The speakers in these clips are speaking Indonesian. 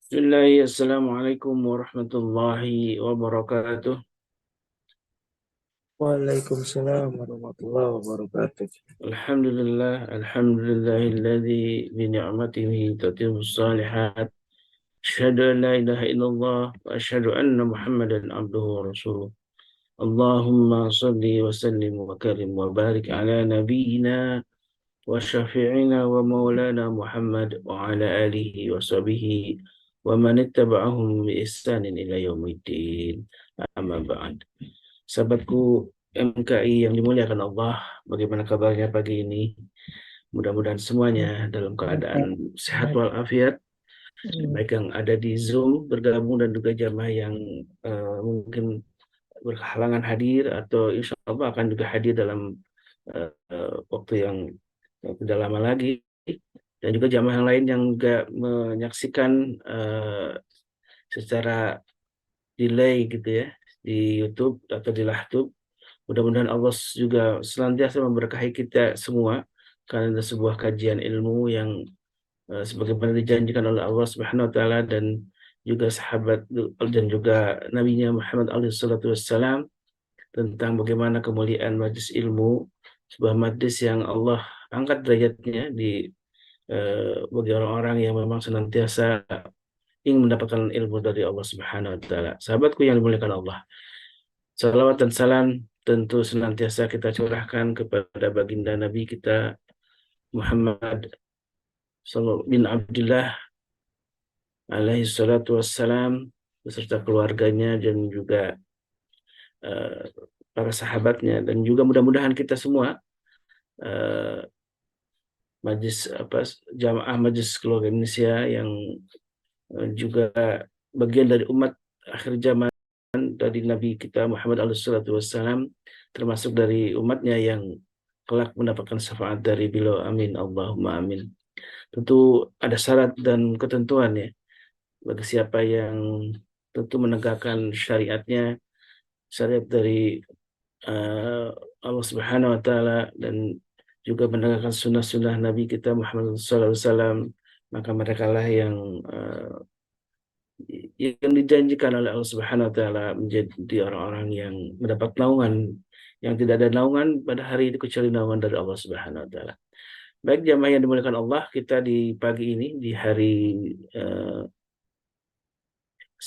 Assalamualaikum warahmatullahi wabarakatuh. Waalaikumsalam warahmatullahi wabarakatuh. Alhamdulillahilladzi bi ni'matihi tatimmu shalihat. Asyhadu an la ilaha illallah wa asyhadu anna Muhammadan abduhu wa rasuluh. Allahumma shalli wa sallim wa karim wa barik ala nabiyyina wa syafi'ina wa maulana Muhammad wa ala alihi wa sahbihi wa man ittaba'ahum bi ihsanin ila yaumiddin. Amma ba'd. Sahabatku MKI yang dimuliakan Allah, bagaimana kabarnya pagi ini? Mudah-mudahan semuanya dalam keadaan sehat walafiat, baik yang ada di Zoom bergabung dan juga jamaah yang mungkin berhalangan hadir atau insya Allah akan juga hadir dalam waktu yang tidak lama lagi, dan juga jamaah yang lain yang juga menyaksikan secara delay gitu ya di YouTube atau di Lahtub. Mudah-mudahan Allah juga senantiasa memberkahi kita semua karena sebuah kajian ilmu yang sebagaimana dijanjikan oleh Allah Subhanahu wa taala dan juga sahabat dan juga nabinya Muhammad alaihi salatu wassalam, tentang bagaimana kemuliaan majlis ilmu, sebuah majlis yang Allah angkat derajatnya di bagi orang-orang yang memang senantiasa ingin mendapatkan ilmu dari Allah Subhanahu wa taala. Sahabatku yang dimuliakan Allah, salawat dan salam tentu senantiasa kita curahkan kepada baginda Nabi kita Muhammad bin Abdullah alaihi salatu wassalam beserta keluarganya dan juga eh, para sahabatnya, dan juga mudah-mudahan kita semua eh, majlis jamaah majlis keluarga Indonesia yang juga bagian dari umat akhir zaman dari Nabi kita Muhammad SAW, termasuk dari umatnya yang kelak mendapatkan syafaat dari beliau. Amin Allahumma amin. Tentu ada syarat dan ketentuan ya bagi siapa yang tentu menegakkan syariatnya, syariat dari uh, Allah Subhanahu wa taala, dan juga menegakkan sunnah-sunnah Nabi kita Muhammad SAW, maka mereka lah yang yang dijanjikan oleh Allah Subhanahu wa taala menjadi orang-orang yang mendapat naungan yang tidak ada naungan pada hari itu kecuali naungan dari Allah Subhanahu wa taala. Baik jamaah yang dimuliakan Allah, kita di pagi ini di hari eh,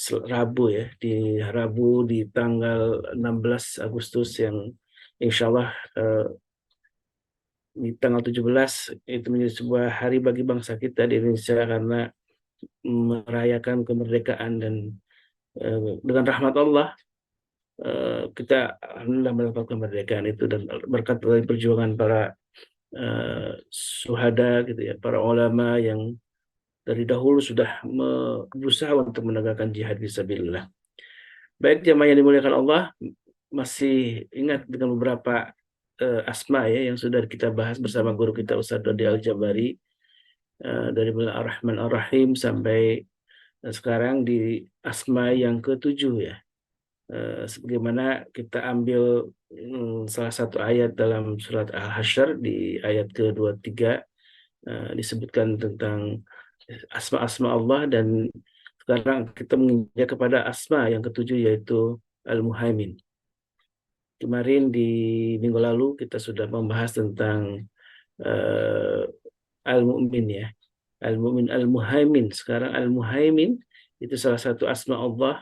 Rabu ya, di Rabu di tanggal 16 Agustus yang insya Allah di tanggal 17 itu menjadi sebuah hari bagi bangsa kita di Indonesia karena merayakan kemerdekaan, dan dengan rahmat Allah kita alhamdulillah mendapatkan kemerdekaan itu, dan berkat dari perjuangan para syuhada gitu ya, para ulama yang dari dahulu sudah berusaha untuk menegakkan jihad fisabilillah. Baik jamaah yang dimuliakan Allah, masih ingat dengan beberapa asma ya yang sudah kita bahas bersama guru kita Ustadz Dodi Al-Jabari, dari mulai Ar-Rahman Ar-Rahim sampai sekarang di asma yang ketujuh ya. Sebagaimana kita ambil salah satu ayat dalam surat Al-Hasyr di ayat ke-23, disebutkan tentang asma-asma Allah, dan sekarang kita menginjak kepada asma yang ketujuh yaitu Al-Muhaimin. Kemarin di minggu lalu kita sudah membahas tentang uh, Al-Mu'min ya. Al-Mu'min, Al-Muhaimin. Sekarang Al-Muhaimin itu salah satu asma Allah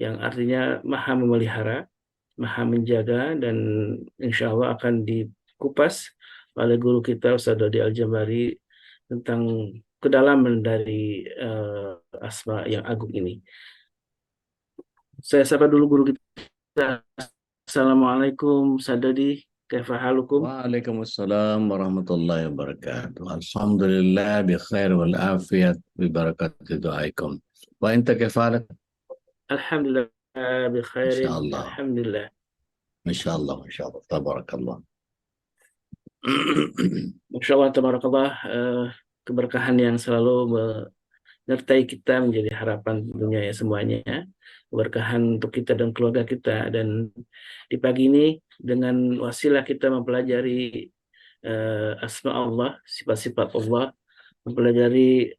yang artinya maha memelihara, maha menjaga, dan insya Allah akan dikupas oleh guru kita Ustaz Dodi Al-Jambari tentang kedalaman dari asma yang agung ini. Saya sapa dulu guru kita. Assalamualaikum Ustaz Dodi, kaifa halukum? Waalaikumsalam warahmatullahi wabarakatuh. Alhamdulillah bi khair wal afiyat bi barakati doaikum. Wa anta kifalak? Alhamdulillah bi khairin. Insyaallah. Alhamdulillah. Insyaallah, insyaallah. Tabarakallah. Masya Allah, tabarakallah, keberkahan yang selalu menyertai kita menjadi harapan dunia ya semuanya. Keberkahan untuk kita dan keluarga kita. Dan di pagi ini dengan wasilah kita mempelajari asma Allah, sifat-sifat Allah, mempelajari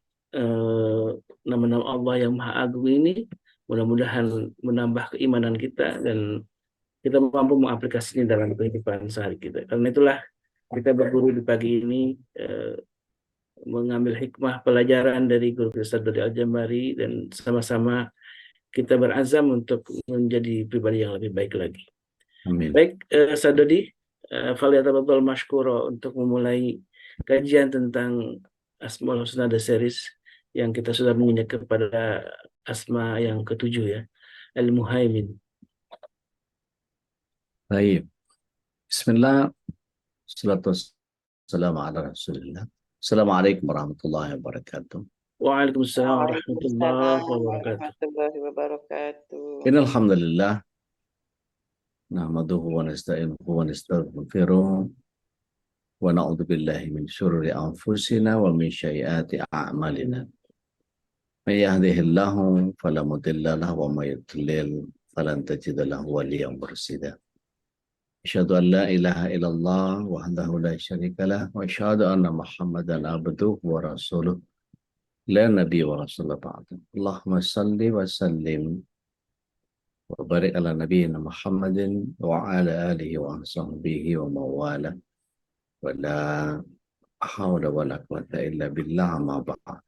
nama-nama Allah yang Maha Agung ini mudah-mudahan menambah keimanan kita dan kita mampu mengaplikasinya dalam kehidupan sehari kita. Karena itulah kita berguru di pagi ini mengambil hikmah pelajaran dari guru Ustaz dari Al-Jambari dan sama-sama kita berazam untuk menjadi pribadi yang lebih baik lagi. Amin. Baik, Ustaz Dodi, Faliyatafaddal Mashkuro untuk memulai kajian tentang Asmaul Husna The Series yang kita sudah menginjak kepada asma yang ketujuh ya, Al-Muhaimin. Baik. Bismillah. Salatu wassalamu ala Rasulillah. Assalamualaikum warahmatullahi wabarakatuh. Waalaikumsalam warahmatullahi Waalaikumsalam wabarakatuh. warahmatullahi wabarakatuh. Innalhamdulillah. Nahmaduhu wa nasta'inuhu wa nastaghfiruh. Wa na'udzu billahi min syururi anfusina wa min sayyiati a'malina. May yahdihillahu fala mudilla lahu wa may yudlil falan tajida lahu waliyyan mursyida. Asyhadu an la ilaha illallah wahdahu la syarika lah wa asyhadu anna Muhammadan abduhu wa rasuluh la nabiyya wa rasulullah ba'da. Allahumma salli wa sallim wa barik ala nabiyyina Muhammadin wa ala alihi wa sahbihi wa mawala wa la hawla wa la quwata illa billah ma ba'd.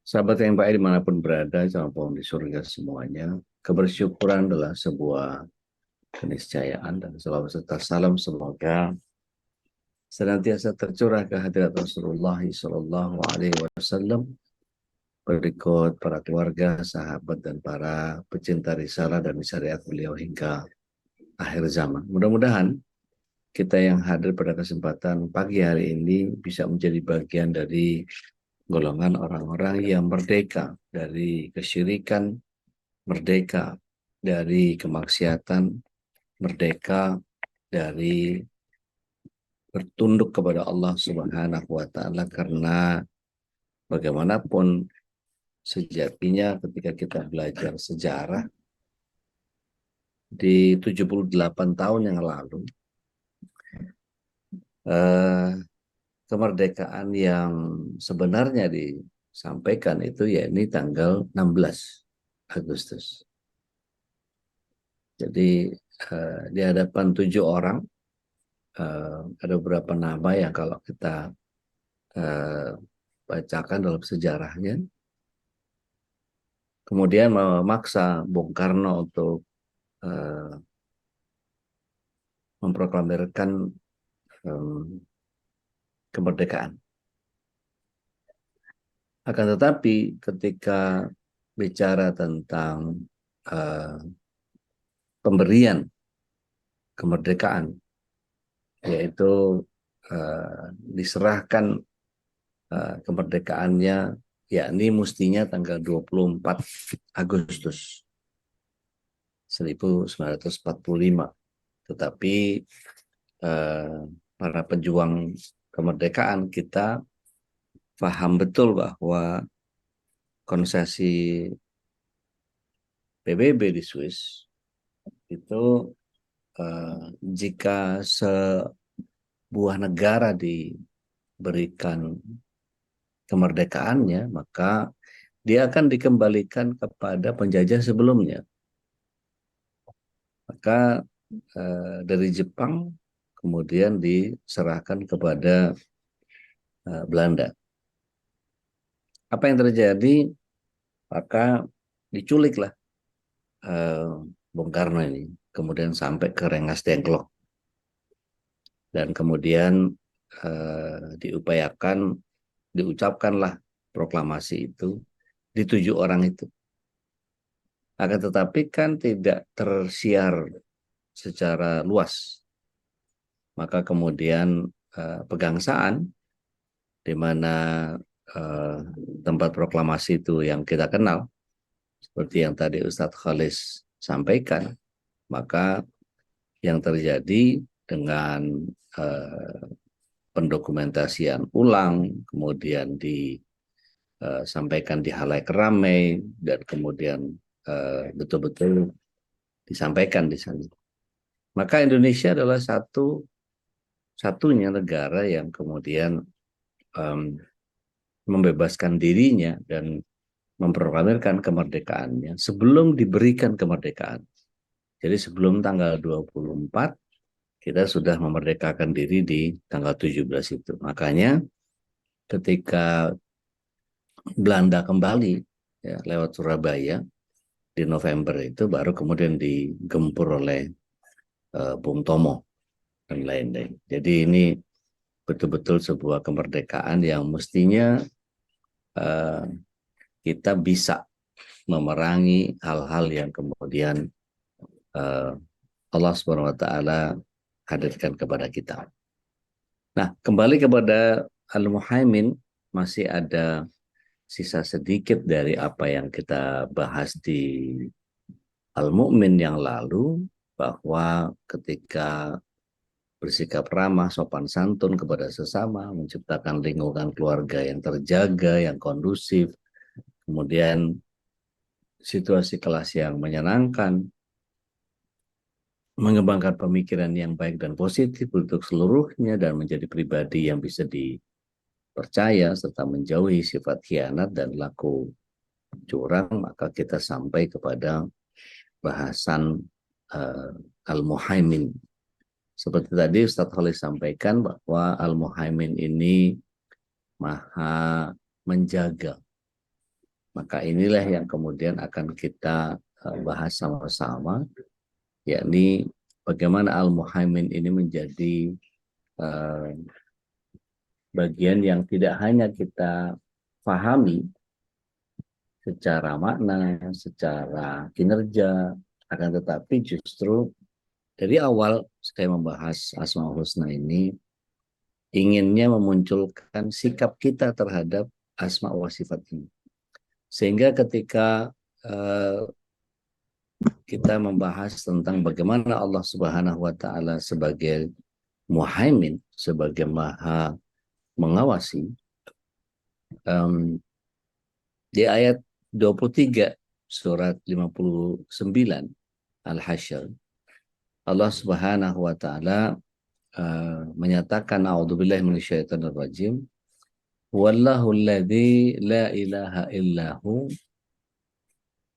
Sahabat yang baik dimanapun berada, jangan lupa di surga semuanya. Kebersyukuran adalah sebuah keniscayaan dan selalu serta salam semoga senantiasa tercurah ke hadirat Rasulullah Sallallahu Alaihi Wasallam berikut para keluarga, sahabat dan para pecinta risalah dan syariat beliau hingga akhir zaman. Mudah-mudahan kita yang hadir pada kesempatan pagi hari ini bisa menjadi bagian dari golongan orang-orang yang merdeka dari kesyirikan, merdeka dari kemaksiatan, merdeka dari bertunduk kepada Allah Subhanahu wa taala, karena bagaimanapun sejatinya ketika kita belajar sejarah di 78 tahun yang lalu, kemerdekaan yang sebenarnya disampaikan itu ya ini tanggal 16 Agustus. Jadi di hadapan 7 orang ada beberapa nama yang kalau kita bacakan dalam sejarahnya, kemudian memaksa Bung Karno untuk memproklamirkan kemerdekaan. Akan tetapi ketika bicara tentang pemberian kemerdekaan, yaitu diserahkan kemerdekaannya yakni mestinya tanggal 24 Agustus 1945. Tetapi para pejuang kemerdekaan kita paham betul bahwa konsesi PBB di Swiss itu jika sebuah negara diberikan kemerdekaannya, maka dia akan dikembalikan kepada penjajah sebelumnya. Maka dari Jepang kemudian diserahkan kepada Belanda. Apa yang terjadi? Maka diculiklah Bung Karno ini, kemudian sampai ke Rengas Dengklok, dan kemudian diucapkanlah proklamasi itu di 7 orang itu. Akan tetapi kan tidak tersiar secara luas. Maka kemudian Pegangsaan, di mana tempat proklamasi itu yang kita kenal, seperti yang tadi Ustadz Khalis sampaikan, maka yang terjadi dengan pendokumentasian ulang, kemudian disampaikan di halayak ramai, dan kemudian betul-betul disampaikan di sana. Maka Indonesia adalah satunya negara yang kemudian membebaskan dirinya dan memproklamirkan kemerdekaannya sebelum diberikan kemerdekaan. Jadi sebelum tanggal 24 kita sudah memerdekakan diri di tanggal 17 itu. Makanya ketika Belanda kembali ya, lewat Surabaya di November itu baru kemudian digempur oleh Bung Tomo dan lain-lain. Jadi ini betul-betul sebuah kemerdekaan yang mestinya uh, kita bisa memerangi hal-hal yang kemudian uh, Allah Subhanahu wa taala hadirkan kepada kita. Nah, kembali kepada Al-Muhaimin, masih ada sisa sedikit dari apa yang kita bahas di Al-Mu'min yang lalu, bahwa ketika bersikap ramah, sopan santun kepada sesama, menciptakan lingkungan keluarga yang terjaga, yang kondusif, kemudian situasi kelas yang menyenangkan, mengembangkan pemikiran yang baik dan positif untuk seluruhnya, dan menjadi pribadi yang bisa dipercaya, serta menjauhi sifat khianat dan laku curang, maka kita sampai kepada bahasan Al-Muhaimin. Seperti tadi Ustadz Khalid sampaikan bahwa Al-Muhaimin ini maha menjaga. Maka inilah yang kemudian akan kita bahas sama-sama, yakni bagaimana Al-Muhaimin ini menjadi bagian yang tidak hanya kita pahami secara makna, secara kinerja, akan tetapi justru dari awal saya membahas Asmaul Husna ini inginnya memunculkan sikap kita terhadap asma wa sifat ini. Sehingga ketika kita membahas tentang bagaimana Allah Subhanahu wa taala sebagai Muhaimin, sebagai Maha mengawasi, di ayat 23 surat 59 Al-Hasyr, Allah Subhanahu wa taala menyatakan a'udzubillahi minasyaitonir rajim, wallahu alladzi la ilaha illahu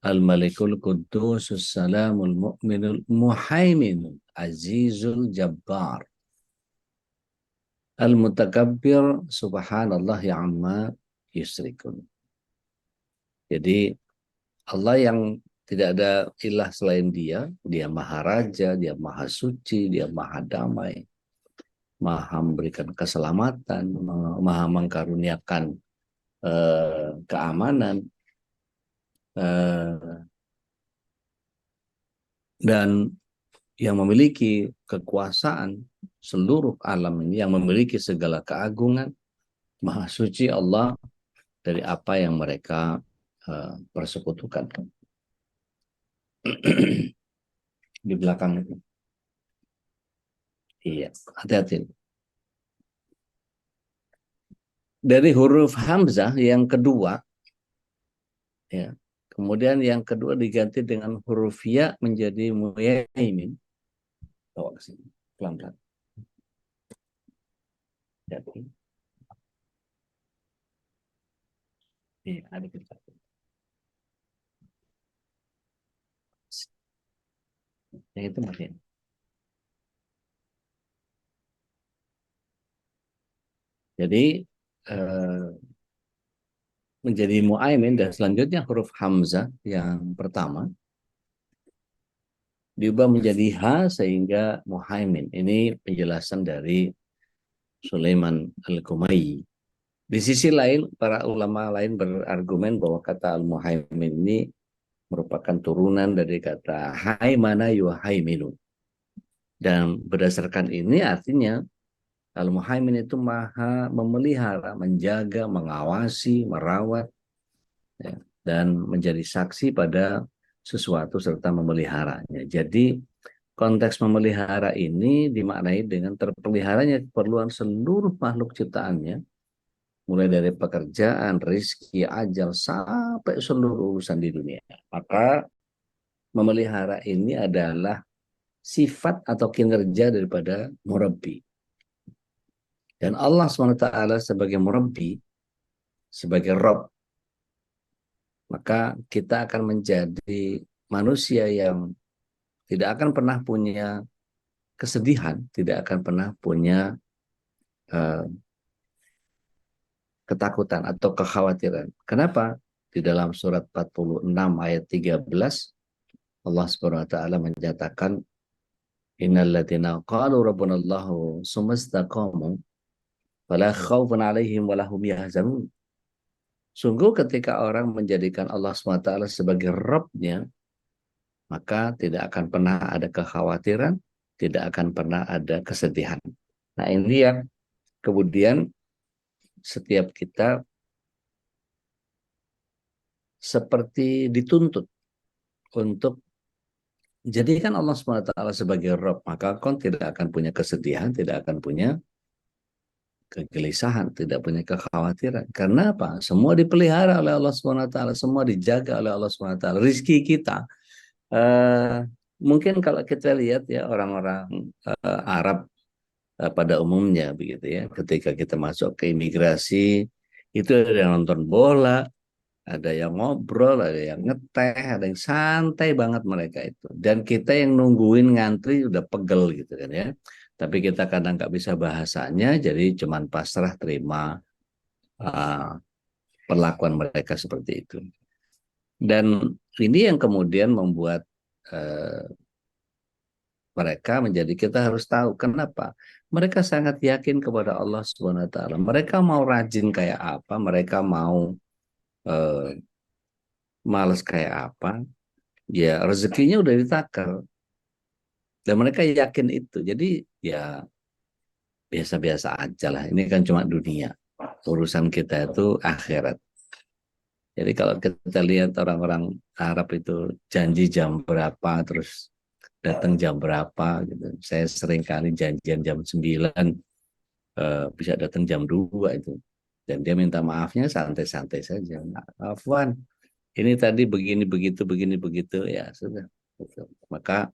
al-malikul qudusus salamul mu'minul muhaiminul azizul jabbar al-mutakabbir subhanallah amma yusrikun. Jadi Allah yang tidak ada ilah selain dia maha raja, dia maha suci, dia maha damai, maha memberikan keselamatan, maha mengkaruniakan keamanan, dan yang memiliki kekuasaan seluruh alam ini, yang memiliki segala keagungan. Maha suci Allah dari apa yang mereka persekutukan. Di belakang itu. Iya, hati-hati. Dari huruf Hamzah yang kedua, ya, kemudian yang kedua diganti dengan huruf ya menjadi mu'aimin. Bawa ke sini, pelan-pelan. Jadi, iya, ada kita. Yang itu mati. Jadi menjadi mu'aimin, dan selanjutnya huruf Hamzah yang pertama diubah menjadi ha sehingga muhaimin. Ini penjelasan dari Sulaiman Al-Kumayi. Di sisi lain, para ulama lain berargumen bahwa kata al-muhaimin ini merupakan turunan dari kata haimana yuhaiminu. Dan berdasarkan ini artinya al-muhaimin itu maha memelihara, menjaga, mengawasi, merawat, ya, dan menjadi saksi pada sesuatu serta memeliharanya. Jadi konteks memelihara ini dimaknai dengan terpeliharanya keperluan seluruh makhluk ciptaannya, mulai dari pekerjaan, rezeki, ajal, sampai seluruh urusan di dunia. Maka memelihara ini adalah sifat atau kinerja daripada murabbi. Dan Allah SWT sebagai murabbi, sebagai Rabb, maka kita akan menjadi manusia yang tidak akan pernah punya kesedihan, tidak akan pernah punya uh, ketakutan atau kekhawatiran. Kenapa? Di dalam surat 46 ayat 13 Allah Subhanahu wa taala menyatakan innal ladzina qalu rabbunallahu tsumastaqamu fala khaufun 'alaihim wa lahum yahzanun. Sungguh ketika orang menjadikan Allah SWT sebagai Rabb-nya, maka tidak akan pernah ada kekhawatiran, tidak akan pernah ada kesedihan. Nah ini yang kemudian setiap kita seperti dituntut untuk jadikan Allah SWT sebagai Rabb, maka kau tidak akan punya kesedihan, tidak akan punya kegelisahan, tidak punya kekhawatiran. Karena apa? Semua dipelihara oleh Allah SWT, semua dijaga oleh Allah SWT. Rizki kita, mungkin kalau kita lihat ya orang-orang Arab pada umumnya begitu ya, ketika kita masuk ke imigrasi, itu ada yang nonton bola, ada yang ngobrol, ada yang ngeteh, ada yang santai banget mereka itu. Dan kita yang nungguin ngantri udah pegel gitu kan ya. Tapi kita kadang nggak bisa bahasanya, jadi cuman pasrah terima uh, perlakuan mereka seperti itu. Dan ini yang kemudian membuat uh, mereka menjadi kita harus tahu kenapa. Mereka sangat yakin kepada Allah Subhanahu wa taala. Mereka mau rajin kayak apa, mereka mau uh, males kayak apa, ya rezekinya udah ditakar dan mereka yakin itu. Jadi ya biasa-biasa aja lah, ini kan cuma dunia, urusan kita itu akhirat. Jadi kalau kita lihat orang-orang Arab itu janji jam berapa terus datang jam berapa gitu, saya sering kali janjian jam 9 bisa datang jam 2 itu, dan dia minta maafnya santai-santai saja. Afwan, ini tadi begini begitu ya sudah. Maka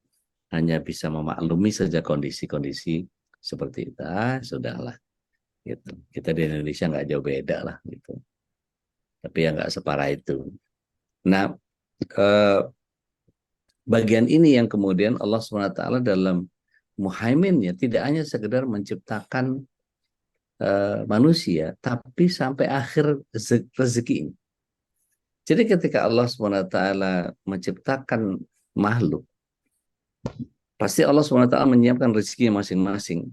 hanya bisa memaklumi saja kondisi-kondisi seperti itu. Sudahlah gitu. Kita di Indonesia nggak jauh beda lah gitu. Tapi ya nggak separah itu. Nah, bagian ini yang kemudian Allah SWT dalam muhaiminnya tidak hanya sekedar menciptakan manusia, tapi sampai akhir rezeki ini. Jadi ketika Allah SWT menciptakan makhluk, pasti Allah SWT menyiapkan rezekinya masing-masing.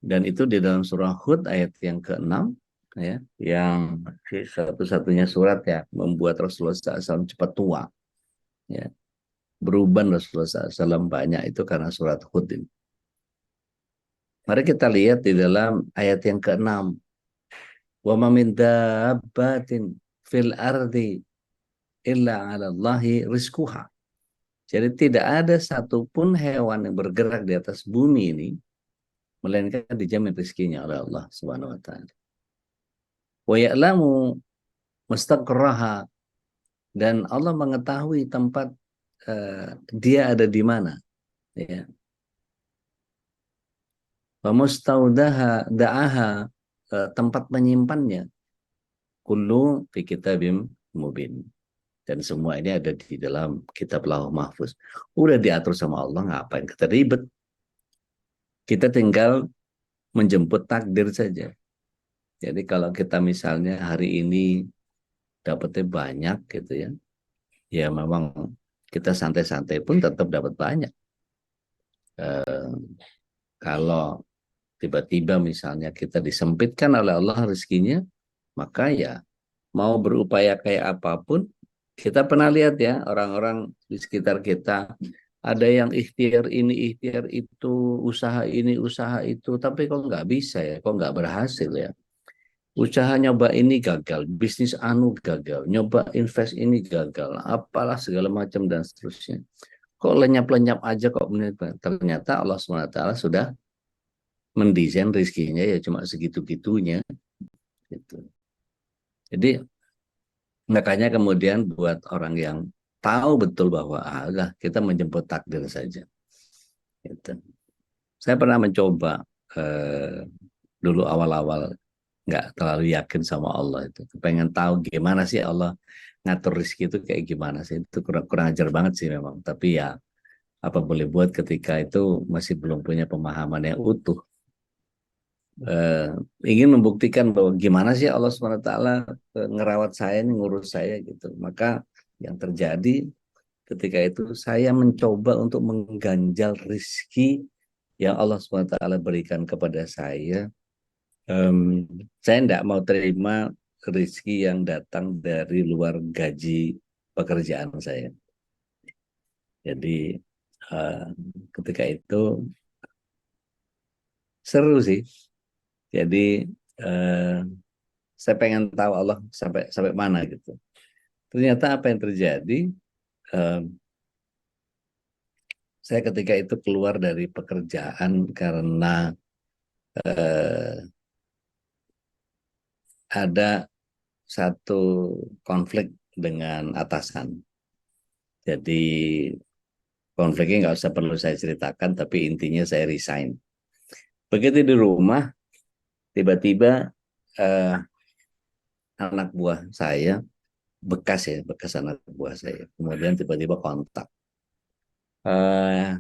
Dan itu di dalam surah Hud ayat yang ke-6, ya, yang satu-satunya surat ya membuat Rasulullah SAW cepat tua. Ya. Beruban Rasulullah SAW banyak itu karena surat Hud ini. Mari kita lihat di dalam ayat yang ke-6. Wa ma min dabbatin fil ardi illa 'ala Allahi rizquha. Jadi tidak ada satupun hewan yang bergerak di atas bumi ini melainkan dijamin rezekinya oleh Allah Subhanahu wa taala. Wa ya'lamu mustaqarraha, dan Allah mengetahui tempat dia ada di mana, ya. Wa mustaudaha da'aha, tempat menyimpannya, kullu fi kitabim mubin. Dan semua ini ada di dalam kitab Lauh Mahfuz. Udah diatur sama Allah, ngapain kita ribet? Kita tinggal menjemput takdir saja. Jadi kalau kita misalnya hari ini dapatnya banyak gitu ya, ya memang kita santai-santai pun tetap dapat banyak. Kalau tiba-tiba misalnya kita disempitkan oleh Allah rezekinya, maka ya mau berupaya kayak apapun, kita pernah lihat ya orang-orang di sekitar kita, ada yang ikhtiar ini, ikhtiar itu, usaha ini, usaha itu, tapi kok nggak bisa ya, kok nggak berhasil ya. Usaha nyoba ini gagal, bisnis anu gagal, nyoba invest ini gagal, apalah segala macam dan seterusnya. Kok lenyap-lenyap aja kok, ternyata Allah SWT sudah mendesain rezekinya ya cuma segitu-gitunya gitu. Jadi makanya kemudian buat orang yang tahu betul bahwa kita menjemput takdir saja. Gitu. Saya pernah mencoba dulu awal-awal nggak terlalu yakin sama Allah itu. Pengen tahu gimana sih Allah ngatur rezeki itu kayak gimana sih. Itu kurang, kurang ajar banget sih memang. Tapi ya apa boleh buat ketika itu masih belum punya pemahaman yang utuh. Eh, Ingin membuktikan bahwa gimana sih Allah SWT ngerawat saya, ngurus saya gitu. Maka yang terjadi ketika itu saya mencoba untuk mengganjal rizki yang Allah SWT berikan kepada saya. Saya tidak mau terima rezeki yang datang dari luar gaji pekerjaan saya. Jadi eh, ketika itu seru sih. Jadi eh, saya pengen tahu Allah sampai sampai mana gitu. Ternyata apa yang terjadi? eh, saya ketika itu keluar dari pekerjaan karena eh, ada satu konflik dengan atasan. Jadi konfliknya nggak usah perlu saya ceritakan, tapi intinya saya resign. Begitu di rumah, tiba-tiba eh, anak buah saya, bekas anak buah saya, kemudian tiba-tiba kontak. Eh,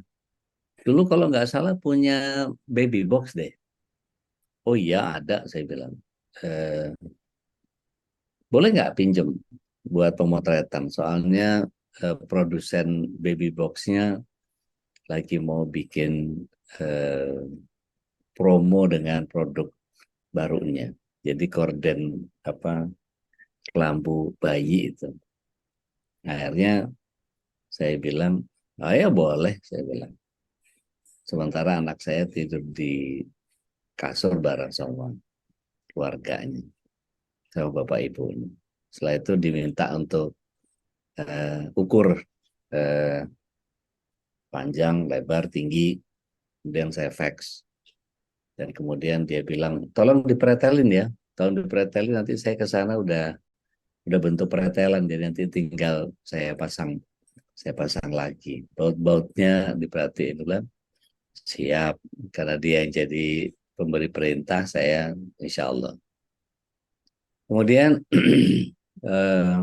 Dulu kalau nggak salah punya baby box deh. Oh iya ada, saya bilang. Eh, Boleh nggak pinjem buat pemotretan? Soalnya produsen baby boxnya lagi mau bikin eh, promo dengan produk barunya. Jadi korden apa kelambu bayi itu. Akhirnya saya bilang, oh ya boleh, saya bilang. Sementara anak saya tidur di kasur bareng sama keluarganya, sama bapak ibunya. Setelah itu diminta untuk ukur eh, panjang, lebar, tinggi, kemudian saya fax. Dan kemudian dia bilang, tolong dipretelin ya, tolong dipretelin nanti saya ke sana udah bentuk pretelan, jadi nanti tinggal saya pasang lagi. Baut-bautnya diperhatiin bilang, siap, karena dia yang jadi pemberi perintah, saya insya Allah. Kemudian eh,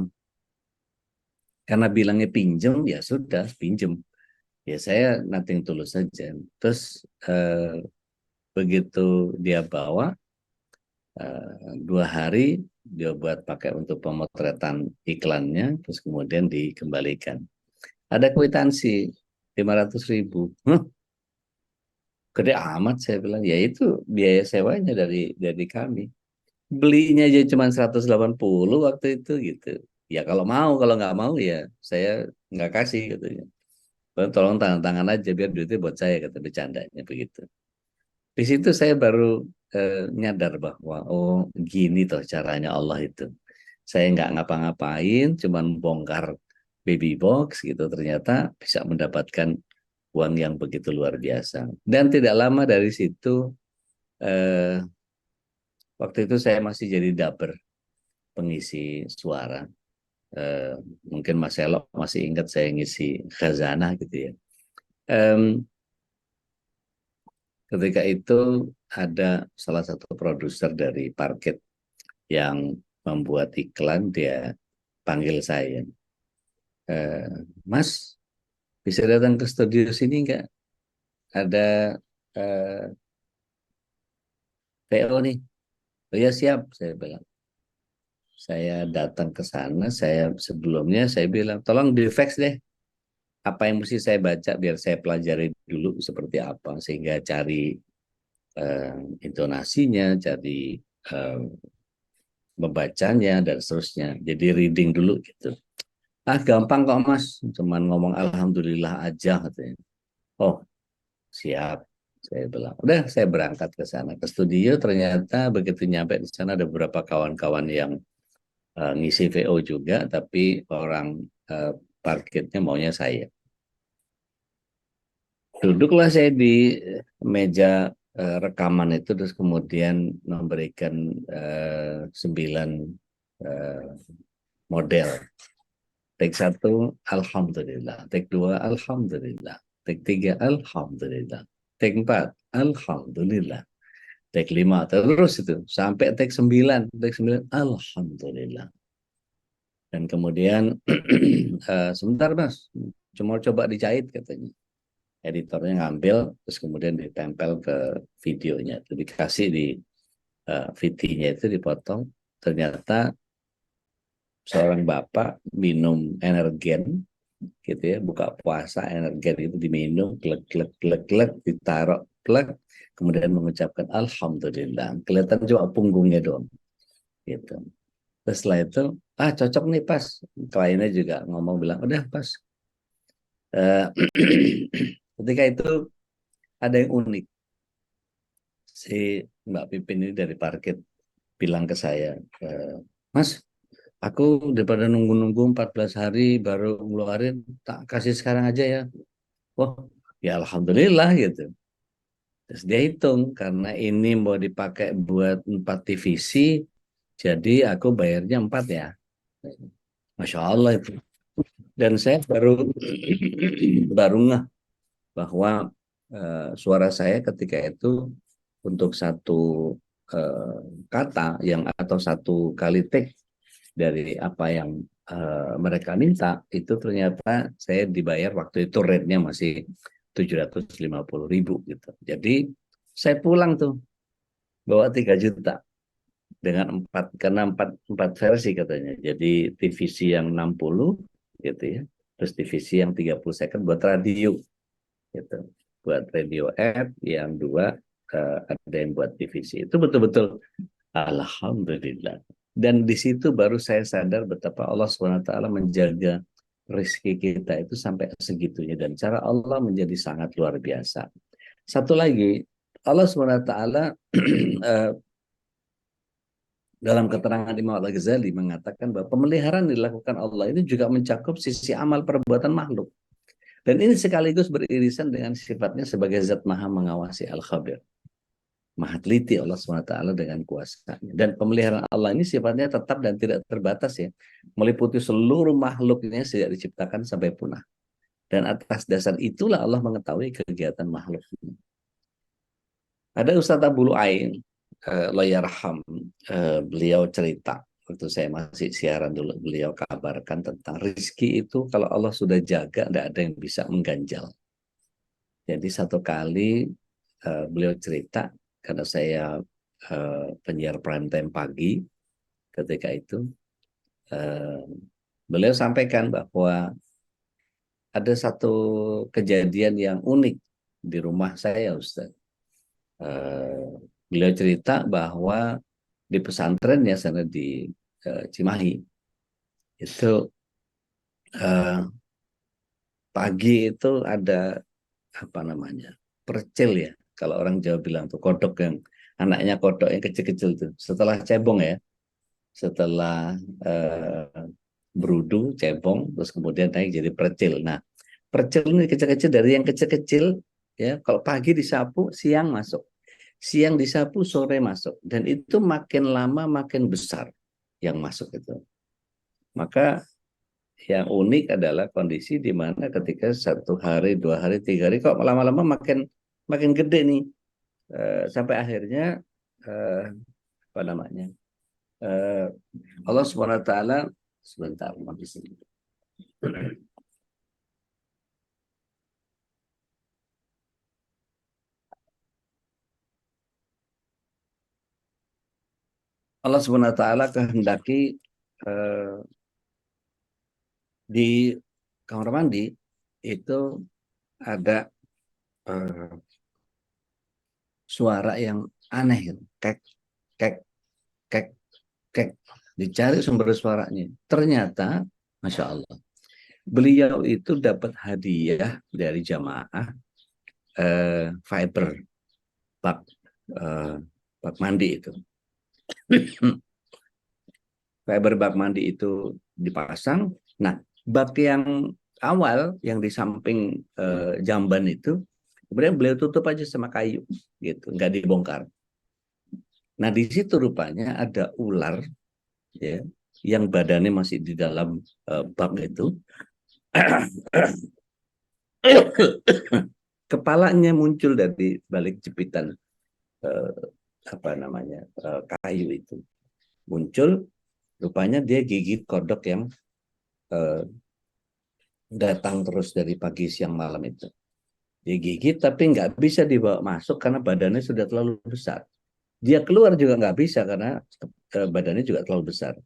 karena bilangnya pinjem, ya sudah pinjem. Ya saya nothing tulus saja. Terus begitu dia bawa, 2 hari dia buat pakai untuk pemotretan iklannya, terus kemudian dikembalikan. Ada kwitansi 500.000. Gede amat, saya bilang. Ya itu biaya sewanya dari kami. Belinya aja cuma 180 waktu itu gitu. Ya kalau mau, kalau nggak mau ya saya nggak kasih katanya. Tolong tangan tangan aja biar duitnya buat saya, kata bercandanya begitu. Di situ saya baru nyadar bahwa oh gini toh caranya Allah itu. Saya nggak ngapa-ngapain, cuman bongkar baby box gitu, ternyata bisa mendapatkan uang yang begitu luar biasa. Dan tidak lama dari situ, eh, waktu itu saya masih jadi dubber, pengisi suara. Eh, Mungkin Mas Elok masih ingat saya ngisi khazanah gitu ya. Em, Ketika itu ada salah satu produser dari parket yang membuat iklan, dia panggil saya. Mas, bisa datang ke studio sini nggak? Ada PO nih. Oh ya siap, saya bilang. Saya datang ke sana, sebelumnya saya bilang, tolong di fax deh. Apa yang mesti saya baca biar saya pelajari dulu seperti apa, sehingga cari eh, intonasinya, cari eh, membacanya dan seterusnya. Jadi reading dulu gitu. Ah gampang kok Mas, cuman ngomong alhamdulillah aja katanya. Oh siap, saya bilang. Udah saya berangkat ke sana ke studio. Ternyata begitu nyampe di sana ada beberapa kawan-kawan yang ngisi VO juga, tapi orang eh, parkirnya maunya saya. Duduklah saya di meja rekaman itu, terus kemudian memberikan 9 eh, model. Take 1, Alhamdulillah. Take 2, Alhamdulillah. Take 3, Alhamdulillah. Take 4, Alhamdulillah. take 5 terus itu sampai take 9, alhamdulillah. Dan kemudian sebentar Mas, cuma coba dijahit katanya. Editornya ngambil terus kemudian ditempel ke videonya, itu dikasih di VT-nya itu dipotong. Ternyata seorang bapak minum energen gitu ya, buka puasa energen itu diminum, glek glek glek glek, ditaruh plek, kemudian mengucapkan alhamdulillah, kelihatan cuma punggungnya doang gitu. Terus setelah itu cocok nih pas, kliennya juga ngomong bilang udah pas. Ketika itu ada yang unik, si Mbak Pipin ini dari parkir bilang ke saya, Mas, aku daripada nunggu-nunggu 14 hari baru ngeluarin, tak kasih sekarang aja ya. Wah, ya alhamdulillah gitu. Terus dia hitung, karena ini mau dipakai buat 4 divisi, jadi aku bayarnya 4 ya. Masya Allah itu. Dan saya baru ngeh bahwa suara saya ketika itu untuk satu eh, kata yang atau satu kali take dari apa yang mereka minta, itu ternyata saya dibayar waktu itu rate-nya masih 750.000 gitu. Jadi saya pulang tuh bawa 3 juta dengan 4, karena 4 versi katanya. Jadi divisi yang 60 gitu ya. Terus divisi yang 30 second buat radio gitu. Buat radio ad, yang 2 ada yang buat divisi. Itu betul-betul alhamdulillah. Dan di situ baru saya sadar betapa Allah SWT menjaga rezeki kita itu sampai segitunya, dan cara Allah menjadi sangat luar biasa. Satu lagi, Allah SWT dalam keterangan Imam Al-Ghazali mengatakan bahwa pemeliharaan dilakukan Allah ini juga mencakup sisi amal perbuatan makhluk. Dan ini sekaligus beririsan dengan sifatnya sebagai zat maha mengawasi al-khabir. Maha teliti Allah SWT dengan kuasanya. Dan pemeliharaan Allah ini sifatnya tetap dan tidak terbatas ya. Meliputi seluruh makhluknya sejak diciptakan sampai punah. Dan atas dasar itulah Allah mengetahui kegiatan makhluk. Ada Ustadz Abu Lu'ain, Layarham, beliau cerita. Waktu saya masih siaran dulu, beliau kabarkan tentang rezeki itu kalau Allah sudah jaga, tidak ada yang bisa mengganjal. Jadi satu kali beliau cerita, karena saya penyiar prime time pagi ketika itu, beliau sampaikan bahwa ada satu kejadian yang unik di rumah saya, Ustaz. Beliau cerita bahwa di pesantrennya sana di Cimahi itu pagi itu ada apa namanya, percil ya, kalau orang Jawa bilang tuh kodok, yang anaknya kodok yang kecil-kecil tuh, setelah cebong ya, setelah berudu cebong terus kemudian naik jadi percil. Nah, percil ini kecil-kecil, dari yang kecil-kecil ya, kalau pagi disapu siang masuk, siang disapu sore masuk, dan itu makin lama makin besar yang masuk itu. Maka yang unik adalah kondisi di mana ketika 1 hari, 2 hari, 3 hari, kok lama-lama makin makin gede nih, sampai akhirnya apa namanya, Allah SWT, sebentar di sini. Allah SWT kehendaki di kamar mandi itu ada suara yang aneh gitu. Kek, kek, kek, kek. Dicari sumber suaranya. Ternyata, Masya Allah, beliau itu dapat hadiah dari jamaah fiber bak bak mandi itu. Fiber bak mandi itu dipasang. Nah, bak yang awal yang di samping jamban itu, kemudian beliau tutup aja sama kayu gitu, nggak dibongkar. Nah, di situ rupanya ada ular ya, yang badannya masih di dalam bak itu. Kepalanya muncul dari balik jepitan kayu itu muncul, rupanya dia gigit kodok yang eh, datang terus dari pagi siang malam itu. Dia gigit tapi nggak bisa dibawa masuk karena badannya sudah terlalu besar. Dia keluar juga nggak bisa karena badannya juga terlalu besar.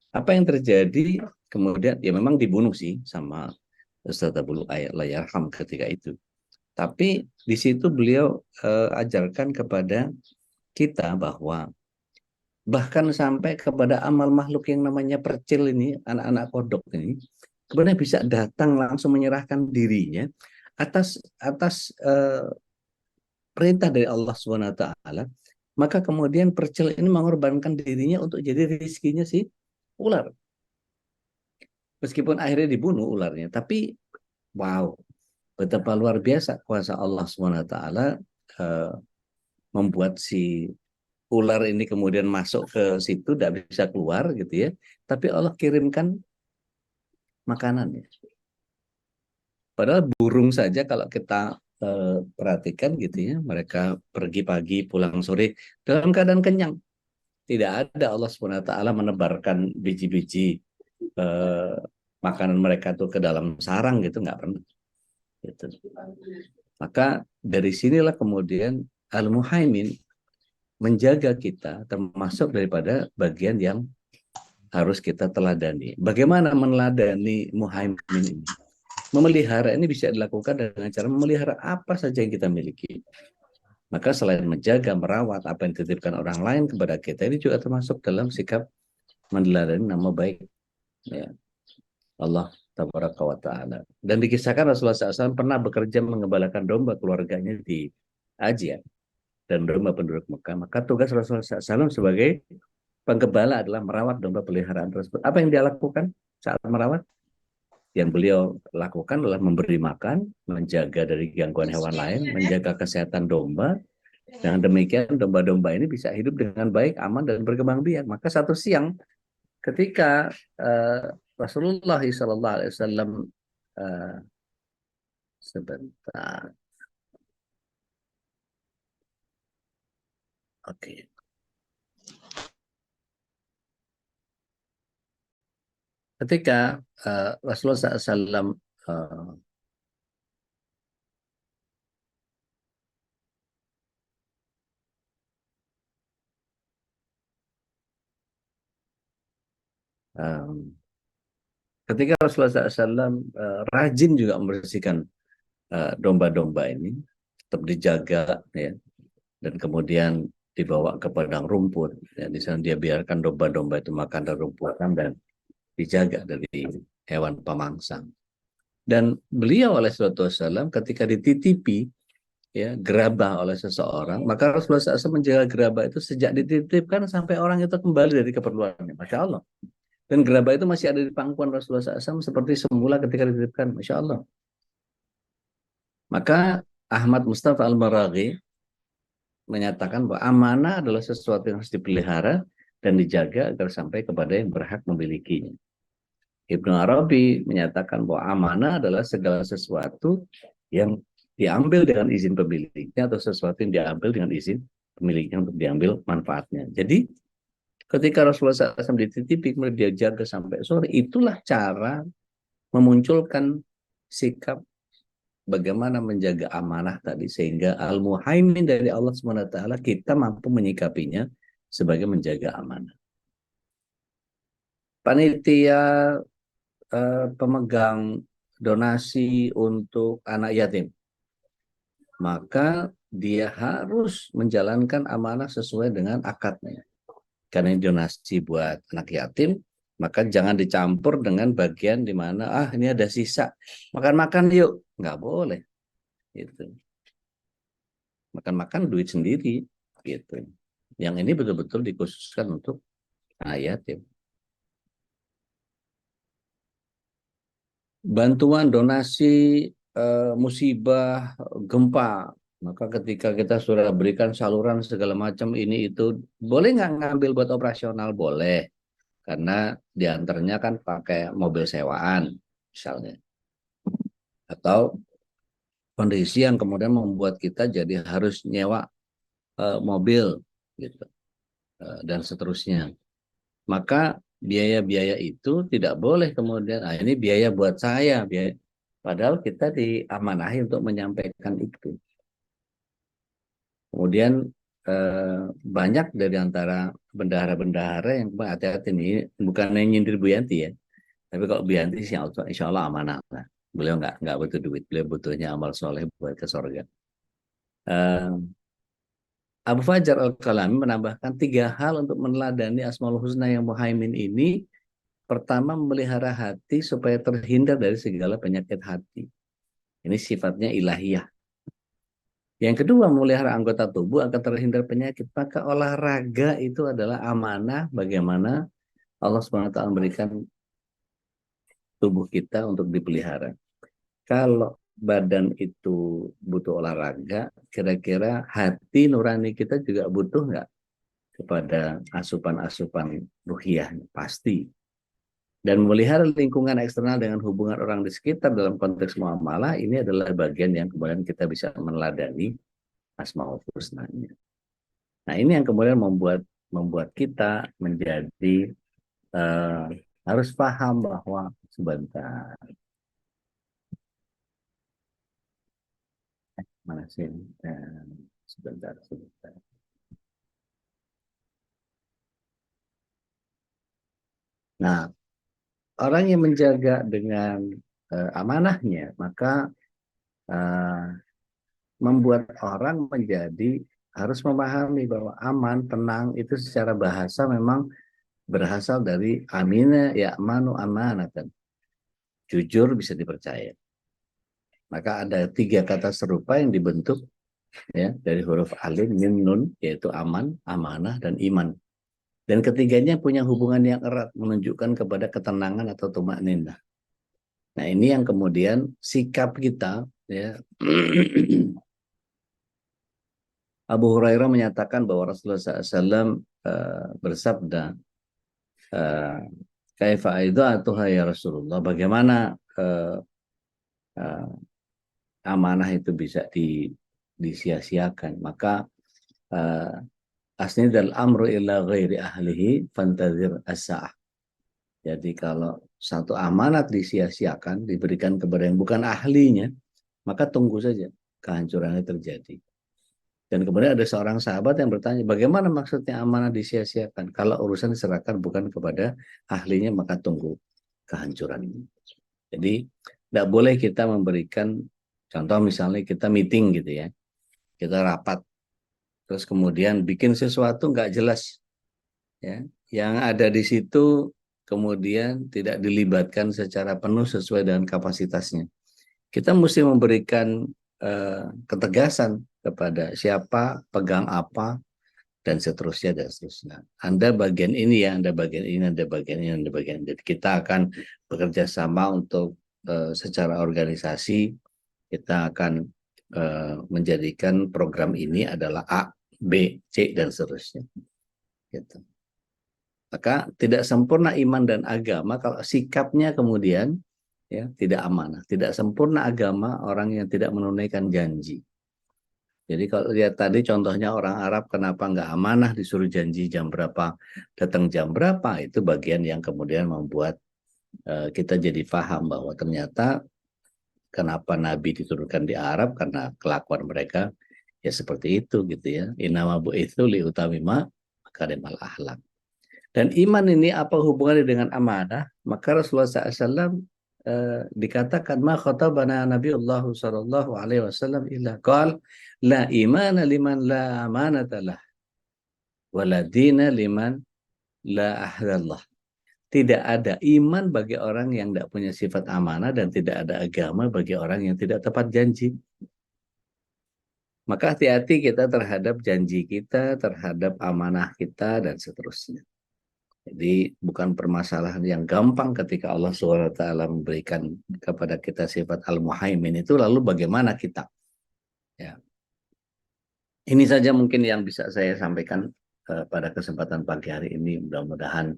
Apa yang terjadi kemudian? Ya memang dibunuh sih sama Ustaz Abdul Layarham ketika itu. Tapi di situ beliau ajarkan kepada kita bahwa bahkan sampai kepada amal makhluk yang namanya percil ini, anak-anak kodok ini, kemudian bisa datang langsung menyerahkan dirinya atas atas perintah dari Allah Subhanahu wa taala, maka kemudian percil ini mengorbankan dirinya untuk jadi rizkinya si ular. Meskipun akhirnya dibunuh ularnya, tapi wow, betapa luar biasa kuasa Allah Subhanahu wa taala membuat si ular ini kemudian masuk ke situ, tidak bisa keluar gitu ya. Tapi Allah kirimkan makanannya. Padahal burung saja kalau kita perhatikan gitu ya, mereka pergi pagi pulang sore dalam keadaan kenyang. Tidak ada Allah Subhanahu wa taala menebarkan biji-biji makanan mereka tuh ke dalam sarang gitu, nggak pernah. Gitu. Maka dari sinilah kemudian Al-Muhaimin menjaga kita, termasuk daripada bagian yang harus kita teladani. Bagaimana meneladani Muhaimin ini? Memelihara ini bisa dilakukan dengan cara memelihara apa saja yang kita miliki. Maka selain menjaga, merawat apa yang dititipkan orang lain kepada kita, ini juga termasuk dalam sikap meneladani nama baik ya, Allah Tabaraka wa Ta'ala. Dan dikisahkan Rasulullah SAW pernah bekerja mengembalakan domba keluarganya di Haji ya, dan domba penduduk Mekah. Maka tugas Rasulullah SAW sebagai penggembala adalah merawat domba peliharaan tersebut. Apa yang dia lakukan saat merawat? Yang beliau lakukan adalah memberi makan, menjaga dari gangguan hewan lain, menjaga kesehatan domba. Dengan demikian domba-domba ini bisa hidup dengan baik, aman, dan berkembang biak. Maka satu siang ketika Rasulullah SAW sebentar, oke. Ketika Rasulullah SAW ketika Rasulullah SAW rajin juga membersihkan domba-domba ini, tetap dijaga ya, dan kemudian dibawa ke padang rumput ya, di sana dia biarkan domba-domba itu makan dari rumputan dan dijaga dari hewan pemangsang. Dan beliau oleh Wasallam ketika dititipi ya gerabah oleh seseorang, maka Rasulullah SAW menjaga gerabah itu sejak dititipkan sampai orang itu kembali dari keperluannya. Masya Allah. Dan gerabah itu masih ada di pangkuan Rasulullah SAW seperti semula ketika dititipkan. Masya Allah. Maka Ahmad Mustafa Al-Maraghi menyatakan bahwa amanah adalah sesuatu yang harus dipelihara dan dijaga agar sampai kepada yang berhak memilikinya. Ibnu Arabi menyatakan bahwa amanah adalah segala sesuatu yang diambil dengan izin pemiliknya atau sesuatu yang diambil dengan izin pemiliknya untuk diambil manfaatnya. Jadi ketika Rasulullah SAW dititipi kemudian dia jaga sampai sore, itulah cara memunculkan sikap bagaimana menjaga amanah tadi sehingga al-muhaimin dari Allah SWT kita mampu menyikapinya sebagai menjaga amanah. Panitia pemegang donasi untuk anak yatim, maka dia harus menjalankan amanah sesuai dengan akadnya. Karena donasi buat anak yatim, maka jangan dicampur dengan bagian di mana ini ada sisa, makan-makan yuk, nggak boleh. Gitu. Makan-makan duit sendiri, gitu. Yang ini betul-betul dikhususkan untuk anak yatim. Bantuan donasi musibah gempa, maka ketika kita sudah berikan saluran segala macam ini itu, boleh nggak ngambil buat operasional? Boleh, karena diantaranya kan pakai mobil sewaan misalnya, atau kondisi yang kemudian membuat kita jadi harus nyewa mobil gitu. Dan seterusnya. Maka biaya-biaya itu tidak boleh kemudian, ini biaya buat saya, biaya. Padahal kita diamanahi untuk menyampaikan itu. Kemudian banyak dari antara bendahara-bendahara yang hati-hati ini, bukan yang nyindir Bu Yanti ya, tapi kalau Bu Yanti sih insya Allah amanah lah. Beliau nggak butuh duit, beliau butuhnya amal soleh buat ke surga. Abu Fajar Al-Kalami menambahkan 3 hal untuk meneladani Asmaul Husna yang muhaimin ini. Pertama, memelihara hati supaya terhindar dari segala penyakit hati. Ini sifatnya ilahiyah. Yang kedua, memelihara anggota tubuh agar terhindar penyakit. Maka olahraga itu adalah amanah bagaimana Allah SWT memberikan tubuh kita untuk dipelihara. Kalau badan itu butuh olahraga, kira-kira hati nurani kita juga butuh nggak kepada asupan-asupan ruhiyah? Pasti. Dan memelihara lingkungan eksternal dengan hubungan orang di sekitar dalam konteks muamalah, ini adalah bagian yang kemudian kita bisa meneladani Asmaul Husna-nya. Nah, ini yang kemudian membuat kita menjadi harus paham bahwa sebentar. Mana sih? Sebentar. Nah, orang yang menjaga dengan amanahnya, maka membuat orang menjadi harus memahami bahwa aman, tenang itu secara bahasa memang berasal dari amina ya'manu amanatan. Jujur bisa dipercaya. Maka ada 3 kata serupa yang dibentuk ya dari huruf alif, mim, nun, yaitu aman, amanah, dan iman. Dan ketiganya punya hubungan yang erat menunjukkan kepada ketenangan atau tumakninah. Nah, ini yang kemudian sikap kita ya. Abu Hurairah menyatakan bahwa Rasulullah SAW bersabda, kaifa aidatuha ya Rasulullah, bagaimana amanah itu bisa disia-siakan. Maka asnidal amru illa ghairi ahlihi fantazir as-sa'ah. Jadi kalau satu amanat disia-siakan, diberikan kepada yang bukan ahlinya, maka tunggu saja kehancurannya terjadi. Dan kemudian ada seorang sahabat yang bertanya, bagaimana maksudnya amanah disia-siakan? Kalau urusan diserahkan bukan kepada ahlinya, maka tunggu kehancuran ini. Jadi tidak boleh kita memberikan, contoh misalnya kita meeting gitu ya, kita rapat, terus kemudian bikin sesuatu nggak jelas, ya, yang ada di situ kemudian tidak dilibatkan secara penuh sesuai dengan kapasitasnya. Kita mesti memberikan ketegasan kepada siapa, pegang apa, dan seterusnya, dan seterusnya. Anda bagian ini ya, Anda bagian ini, Anda bagian ini, Anda bagian ini. Jadi kita akan bekerja sama untuk secara organisasi, kita akan menjadikan program ini adalah A, B, C, dan seterusnya. Gitu. Maka tidak sempurna iman dan agama kalau sikapnya kemudian ya tidak amanah. Tidak sempurna agama orang yang tidak menunaikan janji. Jadi kalau lihat tadi contohnya orang Arab kenapa nggak amanah, disuruh janji jam berapa, datang jam berapa, itu bagian yang kemudian membuat kita jadi paham bahwa ternyata kenapa Nabi diturunkan di Arab, karena kelakuan mereka ya seperti itu gitu ya. Innama bu'itsu liutamima makarimal akhlak. Dan iman ini apa hubungannya dengan amanah? Maka Rasulullah SAW dikatakan ma khatabana Nabiullah sallallahu alaihi wasallam illa qala la imana liman la amanata lah wala dina liman la ahdallah. Tidak ada iman bagi orang yang tidak punya sifat amanah dan tidak ada agama bagi orang yang tidak tepat janji. Maka hati-hati kita terhadap janji kita, terhadap amanah kita, dan seterusnya. Jadi bukan permasalahan yang gampang ketika Allah SWT memberikan kepada kita sifat al-muhaimin itu, lalu bagaimana kita? Ya. Ini saja mungkin yang bisa saya sampaikan pada kesempatan pagi hari ini. Mudah-mudahan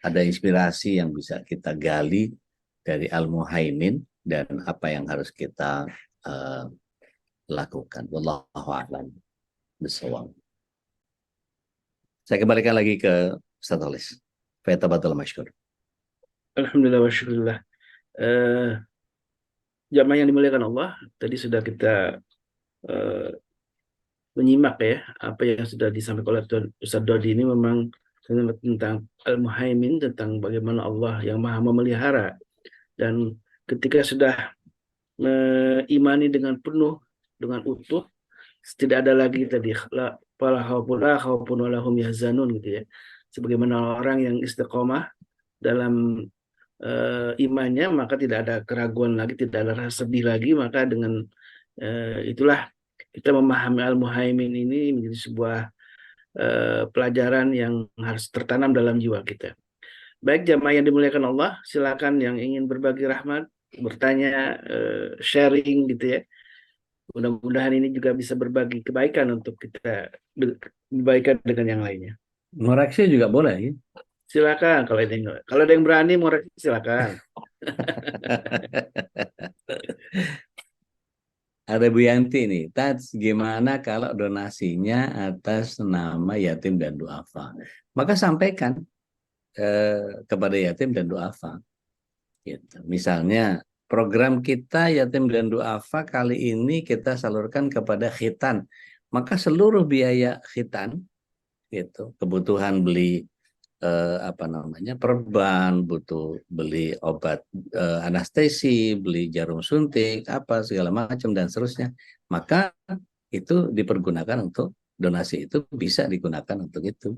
ada inspirasi yang bisa kita gali dari al-muhaimin dan apa yang harus kita lakukan. Wallahu a'lam. bisawab. Saya kembalikan lagi ke Ustaz Tolis. Fatabatul masykur. Alhamdulillah wa syukurillah. Eh, Jamaah yang dimuliakan Allah, tadi sudah kita eh, menyimak ya apa yang sudah disampaikan oleh Ustaz Dodi. Ini memang tentang Al-Muhaimin, tentang bagaimana Allah yang maha memelihara. Dan ketika sudah mengimani dengan penuh, dengan utuh, tidak ada lagi tadi fala khaufun wala hum yahzanun gitu ya. Sebagaimana orang yang istiqomah dalam imannya, maka tidak ada keraguan lagi, tidak ada rasa sedih lagi. Maka dengan itulah kita memahami Al-Muhaimin ini menjadi sebuah pelajaran yang harus tertanam dalam jiwa kita. Baik jamaah yang dimuliakan Allah, silakan yang ingin berbagi rahmat, bertanya, sharing gitu ya. Mudah-mudahan ini juga bisa berbagi kebaikan untuk kita, kebaikan dengan yang lainnya. Ngoreksi juga boleh ya? Silakan kalau ada yang berani mau reaksi, silakan. Ada Bu Yanti nih, Tats, gimana kalau donasinya atas nama yatim dan duafa? Maka sampaikan kepada yatim dan duafa. Gitu. Misalnya program kita yatim dan duafa kali ini kita salurkan kepada khitan. Maka seluruh biaya khitan, gitu, kebutuhan beli perban, butuh beli obat anestesi, beli jarum suntik, apa segala macam dan seterusnya, maka itu dipergunakan untuk donasi, itu bisa digunakan untuk itu,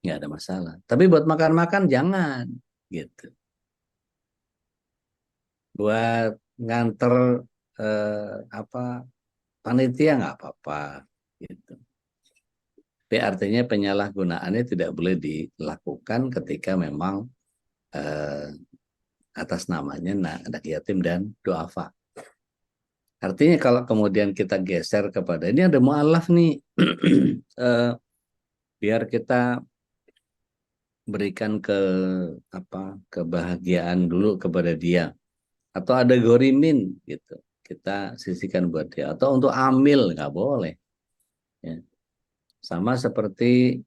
nggak ada masalah. Tapi buat makan-makan jangan, gitu. Buat nganter panitia nggak apa-apa, gitu. Tapi artinya penyalahgunaannya tidak boleh dilakukan ketika memang atas namanya anak yatim dan duafa. Artinya kalau kemudian kita geser kepada ini ada mu'alaf nih, biar kita berikan kebahagiaan dulu kepada dia, atau ada gorimin gitu, kita sisihkan buat dia, atau untuk amil nggak boleh. Ya. Sama seperti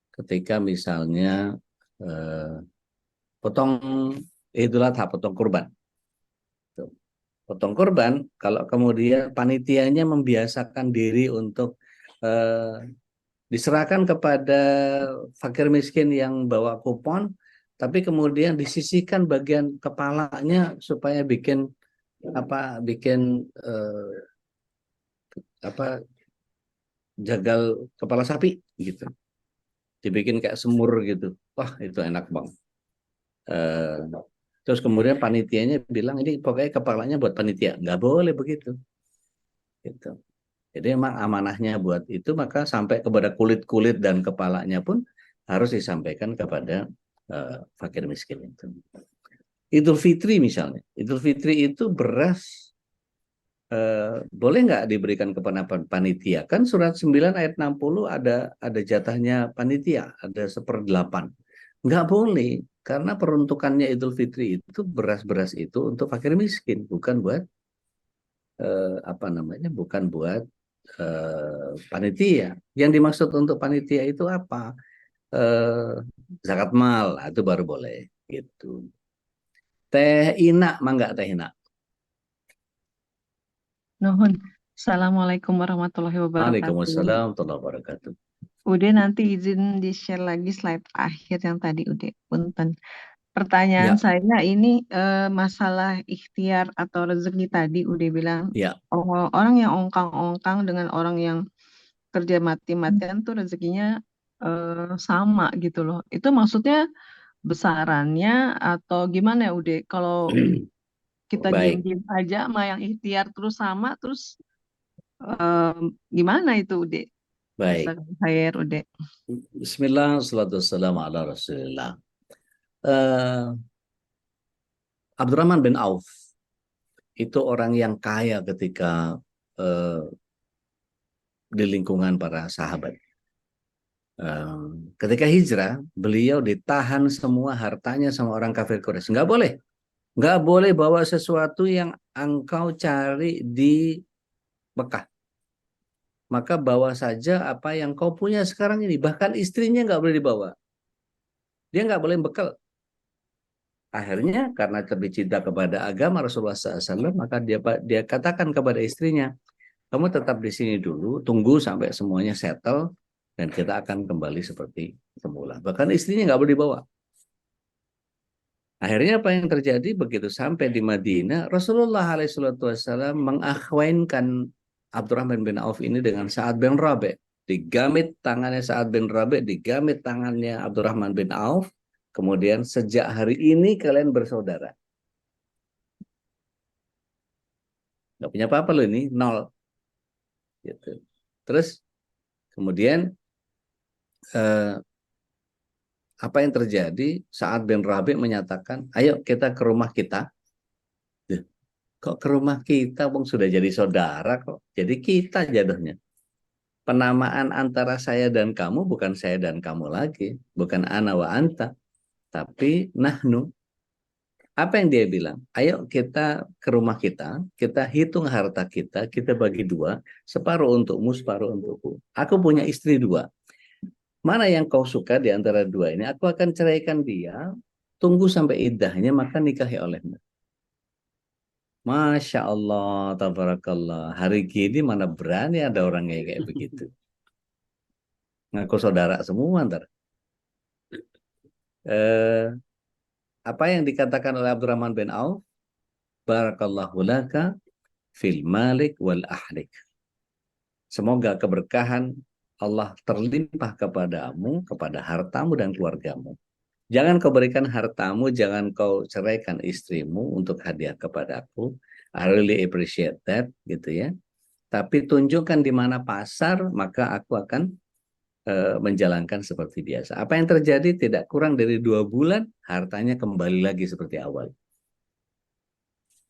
ketika misalnya potong Idul Adha, potong kurban. Potong kurban, kalau kemudian panitianya membiasakan diri untuk diserahkan kepada fakir miskin yang bawa kupon, tapi kemudian disisihkan bagian kepalanya supaya bikin jagal kepala sapi gitu, dibikin kayak semur gitu. Wah, itu enak banget. Terus kemudian panitianya bilang ini pokoknya kepalanya buat panitia, nggak boleh begitu gitu. Jadi emang amanahnya buat itu, maka sampai kepada kulit-kulit dan kepalanya pun harus disampaikan kepada fakir miskin itu. Idul Fitri misalnya, Idul Fitri itu beras boleh nggak diberikan kepada panitia? Kan surat 9 ayat 60 ada jatahnya panitia, ada 1/8. Nggak boleh, karena peruntukannya Idul Fitri itu beras-beras itu untuk fakir miskin, bukan buat bukan buat panitia. Yang dimaksud untuk panitia itu apa? Zakat mal, itu baru boleh gitu. Teh ina, mangga teh ina. Nuhun. Assalamualaikum warahmatullahi wabarakatuh. Waalaikumsalam warahmatullahi wabarakatuh. Udah nanti izin di-share lagi slide akhir yang tadi udah. Punten. Pertanyaan Ya. saya ini masalah ikhtiar atau rezeki tadi udah bilang Ya. orang yang ongkang-ongkang dengan orang yang kerja mati-matian tuh rezekinya sama gitu loh. Itu maksudnya besarannya atau gimana ya udah? Kalau kita Baik. diam-diam aja sama yang ikhtiar terus sama, terus gimana itu udah? Baik. Khair udah. Bismillah, salatu wassalamu ala rasulillah. Abdurrahman bin Auf itu orang yang kaya ketika di lingkungan para sahabat. Ketika hijrah, beliau ditahan semua hartanya sama orang kafir Quraisy. Nggak boleh bawa sesuatu yang engkau cari di Mekah. maka bawa saja apa yang kau punya sekarang ini. Bahkan istrinya nggak boleh dibawa. Dia nggak boleh bekal. Akhirnya karena lebih cinta kepada agama Rasulullah SAW, maka dia katakan kepada istrinya, kamu tetap di sini dulu, tunggu sampai semuanya settle, dan kita akan kembali seperti semula. Bahkan istrinya nggak boleh dibawa. Akhirnya apa yang terjadi begitu sampai di Madinah, Rasulullah SAW mengakhwainkan Abdurrahman bin Auf ini dengan Sa'ad bin Rabi'. Digamit tangannya Sa'ad bin Rabi', digamit tangannya Abdurrahman bin Auf. Kemudian sejak hari ini kalian bersaudara. Nggak punya apa-apa loh ini, nol. Gitu. Terus kemudian apa yang terjadi? Sa'ad bin Rabi' menyatakan, ayo kita ke rumah kita. Kok ke rumah kita, Bung, sudah jadi saudara kok. Jadi kita jatuhnya. Penamaan antara saya dan kamu bukan saya dan kamu lagi. Bukan ana wa anta. Tapi nahnu. Apa yang dia bilang? Ayo kita ke rumah kita hitung harta kita bagi dua. Separuh untukmu, separuh untukku. Aku punya istri dua. Mana yang kau suka di antara dua ini? Aku akan ceraikan dia. Tunggu sampai iddahnya, maka nikahi olehmu. Masya Allah, tabarakallah. Hari gini mana berani ada orang kayak begitu. Ngaku saudara semua ntar. Apa yang dikatakan oleh Abdurrahman bin Auf? Barakallahu laka fil malik wal ahlik. Semoga keberkahan Allah terlimpah kepadamu, kepada hartamu dan keluargamu. Jangan kau berikan hartamu, jangan kau ceraikan istrimu untuk hadiah kepadaku. I really appreciate that, gitu ya. Tapi tunjukkan di mana pasar, maka aku akan menjalankan seperti biasa. Apa yang terjadi? Tidak kurang dari 2 bulan, hartanya kembali lagi seperti awal.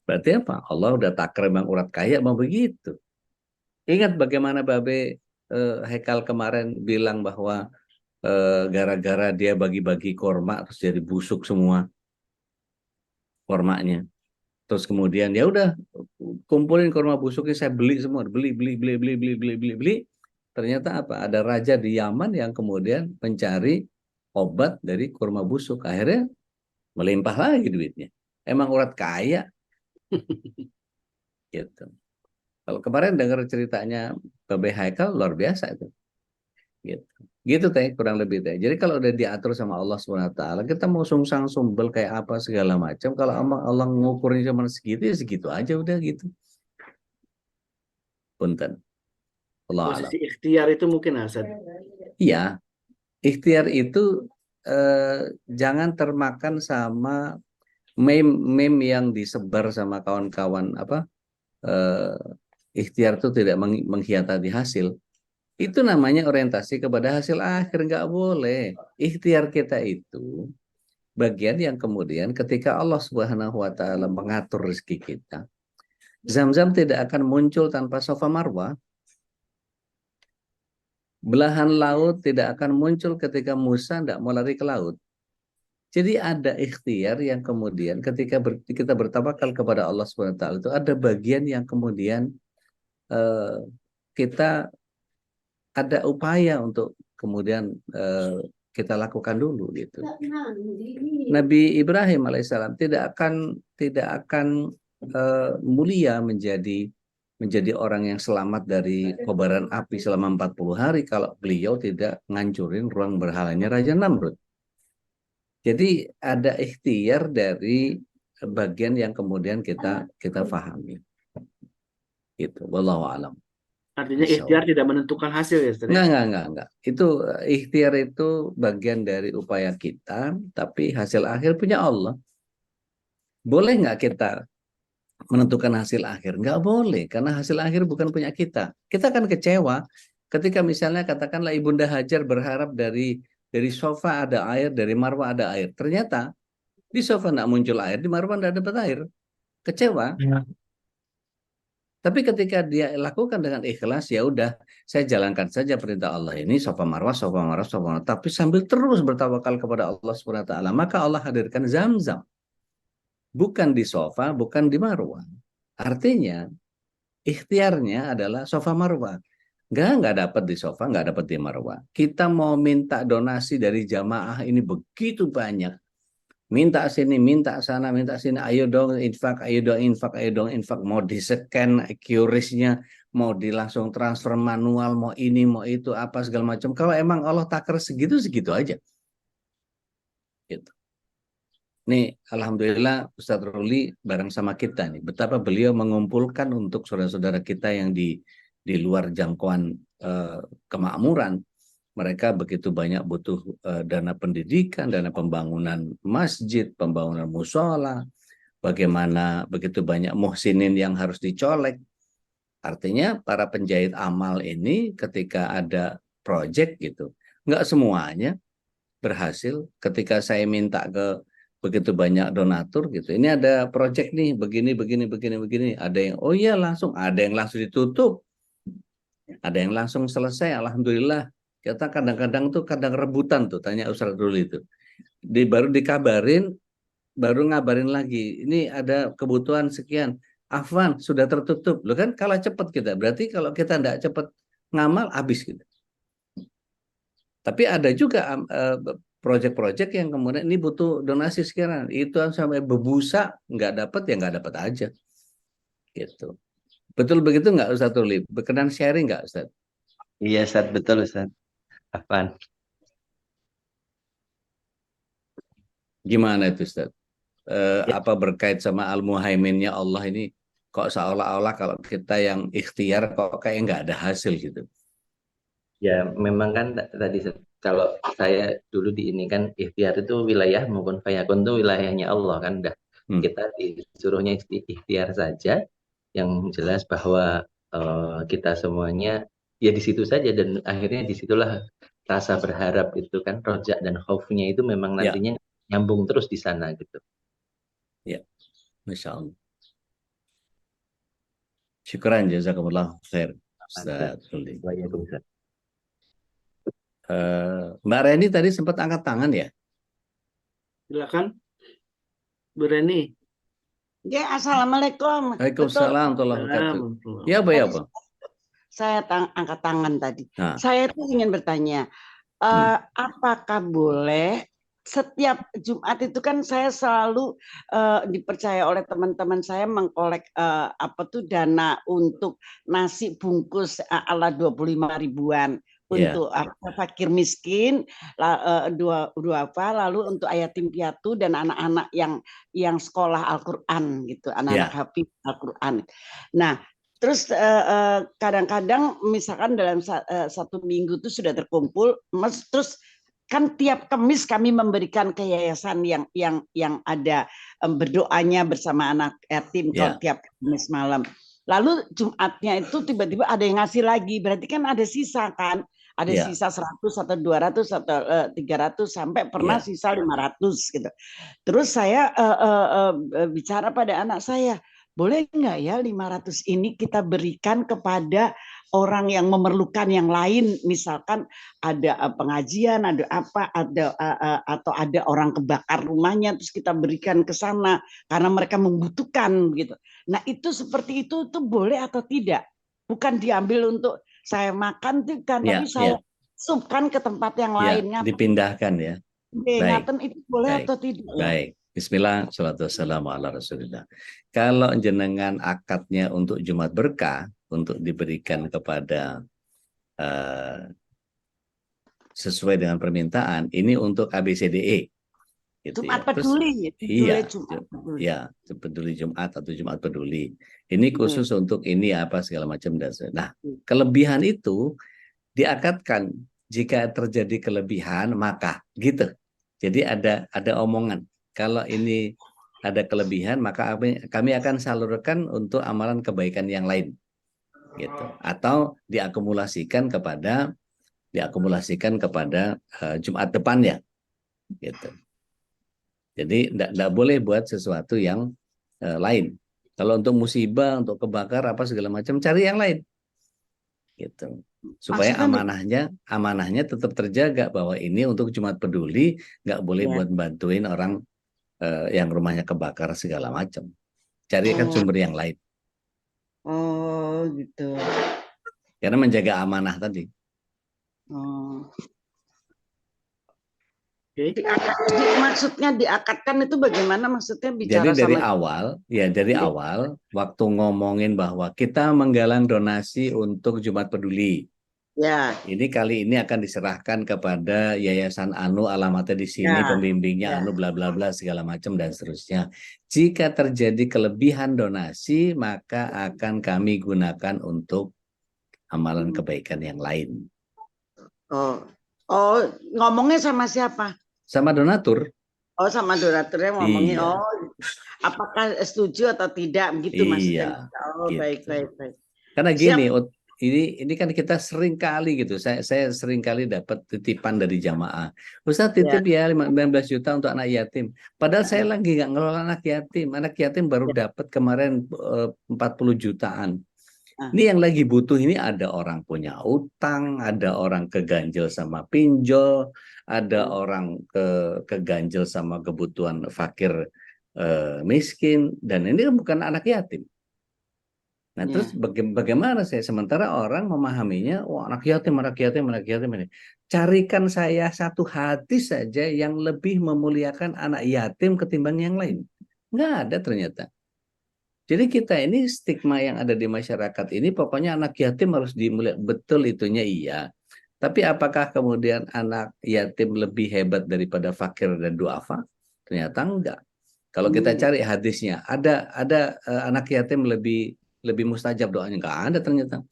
Berarti apa? Allah udah takrim yang urat kaya, mau begitu. Ingat bagaimana Babe Hekal kemarin bilang bahwa gara-gara dia bagi-bagi korma terus jadi busuk semua kormanya. Terus kemudian ya udah kumpulin korma busuknya, saya beli semua, beli. Ternyata apa? Ada raja di Yaman yang kemudian mencari obat dari kurma busuk. Akhirnya melimpah lagi duitnya. Emang urat kaya. Gitu. Kalau kemarin dengar ceritanya Babe Haikal, luar biasa itu. Gitu. Gitu teh, kurang lebih teh. Jadi kalau udah diatur sama Allah SWT, kita mau sungsang sumbel kayak apa segala macam, kalau Allah ngukurnya cuma segitu, ya segitu aja udah gitu. Punten. Allah alam. Posisi ikhtiar itu mungkin Hasan. Iya, ikhtiar itu jangan termakan sama meme yang disebar sama kawan-kawan apa ikhtiar itu tidak mengkhianati hasil. Itu namanya orientasi kepada hasil akhir, nggak boleh. Ikhtiar kita itu bagian yang kemudian ketika Allah Subhanahu wa taala mengatur rezeki kita, Zam-zam tidak akan muncul tanpa Safa Marwah. Belahan laut tidak akan muncul ketika Musa tidak mau lari ke laut. Jadi ada ikhtiar yang kemudian ketika kita bertawakal kepada Allah SWT itu ada bagian yang kemudian kita ada upaya untuk kemudian kita lakukan dulu gitu. Nabi Ibrahim alaihissalam tidak akan mulia menjadi orang yang selamat dari kobaran api selama 40 hari kalau beliau tidak ngancurin ruang berhalanya Raja Namrud. Jadi ada ikhtiar dari bagian yang kemudian kita pahami. Gitu. Wallahu a'lam. Artinya ikhtiar tidak menentukan hasil ya, Ustaz? Enggak. Itu ikhtiar itu bagian dari upaya kita, tapi hasil akhir punya Allah. Boleh nggak kita menentukan hasil akhir? Nggak boleh, karena hasil akhir bukan punya kita. Kita akan kecewa ketika misalnya katakanlah Ibunda Hajar berharap dari Sofa ada air, dari Marwah ada air. Ternyata di Sofa nggak muncul air, di Marwah nggak dapat air. Kecewa. Ya. Tapi ketika dia lakukan dengan ikhlas, ya udah, saya jalankan saja perintah Allah ini, Sofa Marwah. Tapi sambil terus bertawakal kepada Allah SWT, maka Allah hadirkan Zam-zam. Bukan di Sofa, bukan di Marwah. Artinya, ikhtiarnya adalah Sofa Marwah. Nggak dapat di sofa, nggak dapat di marwah. Kita mau minta donasi dari jamaah ini begitu banyak. Minta sini, minta sana, minta sini. Ayo dong infak, ayo dong infak, ayo dong infak. Mau di-scan QRIS-nya, mau langsung transfer manual, mau ini, mau itu, apa segala macam. Kalau emang Allah takar segitu-segitu aja. Gitu. Nih, alhamdulillah Ustadz Ruli bareng sama kita nih. Betapa beliau mengumpulkan untuk saudara-saudara kita yang di luar jangkauan kemakmuran. Mereka begitu banyak butuh dana pendidikan, dana pembangunan masjid, pembangunan musola, bagaimana begitu banyak muhsinin yang harus dicolek. Artinya para penjahit amal ini ketika ada project gitu, nggak semuanya berhasil. Ketika saya minta ke begitu banyak donatur gitu, ini ada project nih, begini, begini, begini, begini. Ada yang, oh iya langsung, ada yang langsung ditutup, ada yang langsung selesai, alhamdulillah. Kita kadang-kadang tuh kadang rebutan tuh, tanya Ustaz dulu itu. Baru dikabarin, baru ngabarin lagi, ini ada kebutuhan sekian. Afwan, sudah tertutup. Loh kan kalah cepat kita, berarti kalau kita tidak cepat ngamal, habis gitu. Tapi ada juga proyek-proyek yang kemudian ini butuh donasi sekian, itu sampai berbusa, nggak dapat ya nggak dapat aja. Gitu. Betul begitu nggak Ustaz Tuli? Berkenan sharing nggak Ustaz? Iya, Ustaz, betul, Ustaz. Afwan. Gimana itu Ustaz? Ya, Apa berkait sama al-muhaiminnya Allah ini kok seolah-olah kalau kita yang ikhtiar kok kayak nggak ada hasil gitu. ya, memang kan tadi kalau saya dulu di ini kan ikhtiar itu wilayah maupun fayakun itu wilayahnya Allah kan. Dah kita disuruhnya ikhtiar saja. Yang jelas bahwa kita semuanya ya di situ saja dan akhirnya disitulah rasa berharap itu kan rojak dan khaufnya itu memang Ya, nantinya nyambung terus di sana gitu. ya, Masya Allah. Syukran jazakumullah khair Ustaz Tuli. Waalaikumsalam. Mbak Reni tadi sempat angkat tangan ya? Silakan, Bu Reni. Ya, assalamualaikum. Waalaikumsalam warahmatullahi wabarakatuh. Ya, apa ya, apa? Saya angkat tangan tadi. Nah. Saya tuh ingin bertanya, apakah boleh setiap Jumat itu kan saya selalu dipercaya oleh teman-teman saya mengkolek dana untuk nasi bungkus ala 25 ribuan. Untuk fakir miskin, lalu untuk yatim piatu dan anak-anak yang sekolah Al-Quran gitu, anak-anak hafiz Al-Quran. Nah, terus kadang-kadang misalkan dalam satu minggu itu sudah terkumpul, terus kan tiap Kamis kami memberikan ke yayasan yang ada berdoanya bersama anak yatim tiap Kamis malam. Lalu Jumatnya itu tiba-tiba ada yang ngasih lagi, berarti kan ada sisa kan? Ada sisa 100 atau 200 atau 300 sampai pernah sisa 500 gitu. Terus saya bicara pada anak saya, boleh nggak ya 500 ini kita berikan kepada orang yang memerlukan yang lain, misalkan ada pengajian, ada apa, atau ada orang kebakar rumahnya, terus kita berikan ke sana karena mereka membutuhkan gitu. Nah itu seperti itu tuh boleh atau tidak? Bukan diambil untuk saya makan tuh kan, tapi saya subkan ke tempat yang lain. Dipindahkan ya. Baik. Itu boleh atau tidak? Baik. Bismillah, salatu wassalamu ala rasulillah. Kalau jenengan akadnya untuk Jumat berkah, untuk diberikan kepada sesuai dengan permintaan, ini untuk ABCDE. Gitu Jumat peduli. Iya, peduli Jumat atau Jumat peduli. Ini khusus untuk ini apa segala macam. Nah, kelebihan itu diakadkan jika terjadi kelebihan maka gitu. Jadi ada omongan. Kalau ini ada kelebihan maka kami akan salurkan untuk amalan kebaikan yang lain. Gitu. Atau diakumulasikan kepada Jumat depannya. Gitu. Jadi tidak boleh buat sesuatu yang lain. Kalau untuk musibah, untuk kebakar apa segala macam, cari yang lain, gitu. Supaya amanahnya tetap terjaga bahwa ini untuk Jumat peduli, nggak boleh buat bantuin orang yang rumahnya kebakar segala macam. Carikan sumber yang lain. Oh gitu. Karena menjaga amanah tadi. Oh. Oke. Maksudnya diakatkan itu bagaimana? Maksudnya Jadi bicara dari sama awal, ya dari Iya. awal waktu ngomongin bahwa kita menggalang donasi untuk Jumat Peduli. ya, Ini kali ini akan diserahkan kepada Yayasan Anu, alamatnya di sini, Ya, pembimbingnya ya. Anu, bla bla bla segala macam dan seterusnya. Jika terjadi kelebihan donasi, maka akan kami gunakan untuk amalan kebaikan yang lain. Oh, oh, ngomongnya sama siapa? Sama donatur. Oh, sama donaturnya ngomongnya. Iya. Oh, apakah setuju atau tidak begitu maksudnya? Iya. Oh, Gitu. baik. Karena Siap. gini, ini kan kita sering kali gitu. Saya sering kali dapat titipan dari jamaah. Ustaz Ya, titip ya 15 juta untuk anak yatim. Padahal saya lagi nggak ngelola anak yatim. Anak yatim baru dapat kemarin 40 jutaan. Ah. Ini yang lagi butuh ini ada orang punya utang, ada orang keganjel sama pinjol, ada orang keganjel sama kebutuhan fakir miskin, dan ini kan bukan anak yatim. Nah, Ya. terus bagaimana saya sementara orang memahaminya, oh anak yatim ini. Carikan saya satu hadis saja yang lebih memuliakan anak yatim ketimbang yang lain. Nggak ada ternyata. Jadi kita ini stigma yang ada di masyarakat ini, pokoknya anak yatim harus dimuliakan. Betul itunya iya. Tapi apakah kemudian anak yatim lebih hebat daripada fakir dan duafa? Ternyata enggak. Kalau kita cari hadisnya, ada anak yatim lebih mustajab doanya, enggak ada ternyata.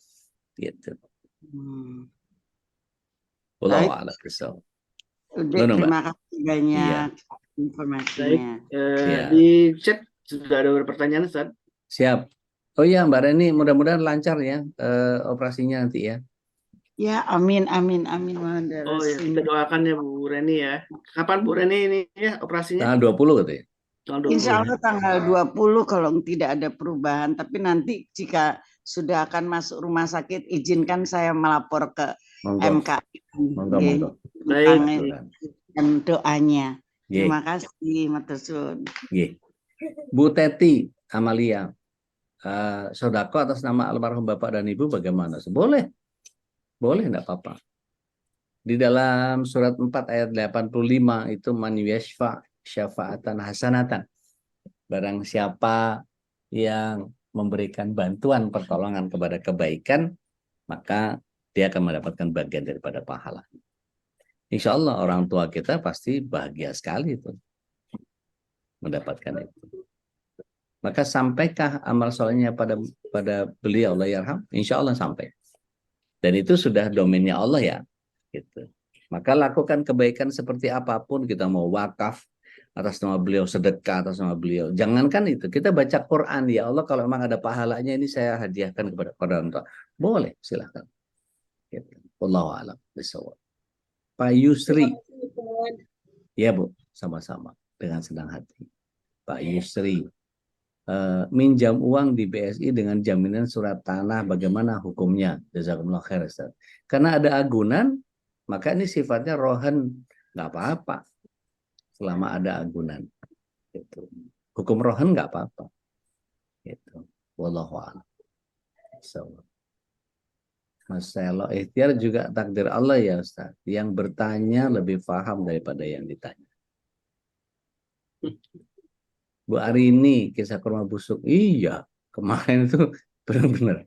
Gitu. Wallahu Baik. a'lam bishawab. Udah, Ngono, Mbak. terima kasih banyak Baik, informasinya. Iya. di chat sudah ada beberapa pertanyaan, Ustaz. Siap. Oh iya, Mbak Reni, mudah-mudahan lancar ya operasinya nanti ya. Ya, amin. Oh ya, kita doakan ya Bu Reni ya. Kapan Bu Reni ini ya operasinya? Tanggal 20 katanya. Tanggal 20 Insya ya. Allah tanggal 20 kalau tidak ada perubahan. Tapi nanti jika sudah akan masuk rumah sakit, izinkan saya melapor ke Monggo. MK. Monggo. Baik. Dan doanya. Ye. Terima kasih, Matur Suwun. Ye. Bu Teti Amalia, sodako atas nama almarhum Bapak dan Ibu bagaimana? Boleh, enggak apa-apa. Di dalam surat 4 ayat 85 itu man yashfa syafa'atan hasanatan. Barang siapa yang memberikan bantuan pertolongan kepada kebaikan, maka dia akan mendapatkan bagian daripada pahala. Insya Allah orang tua kita pasti bahagia sekali itu mendapatkan itu. Maka sampaikah amal solehnya pada beliau, Allah yarham? Insya Allah sampai. Dan itu sudah domainnya Allah ya. Gitu. Maka lakukan kebaikan seperti apapun, kita mau wakaf atas nama beliau, sedekah atas nama beliau. Jangankan itu, kita baca Quran, ya Allah kalau memang ada pahalanya ini saya hadiahkan kepada orang tua. Boleh, silahkan. Gitu. Wallahu a'lam bishawab. Pak Yusri. Ya Bu, sama-sama dengan senang hati. Pak Yusri. Minjam uang di BSI dengan jaminan surat tanah, bagaimana hukumnya? Jazakumullah khair, Ustaz. Karena ada agunan, maka ini sifatnya rohan, nggak apa-apa selama ada agunan. Gitu. Hukum rohan nggak apa-apa. Gitu. Wallahu a'lam. So, Masalah ikhtiar juga takdir Allah ya Ustaz. Yang bertanya lebih paham daripada yang ditanya. Bu Arini, kisah kurma busuk. Iya, kemarin itu benar-benar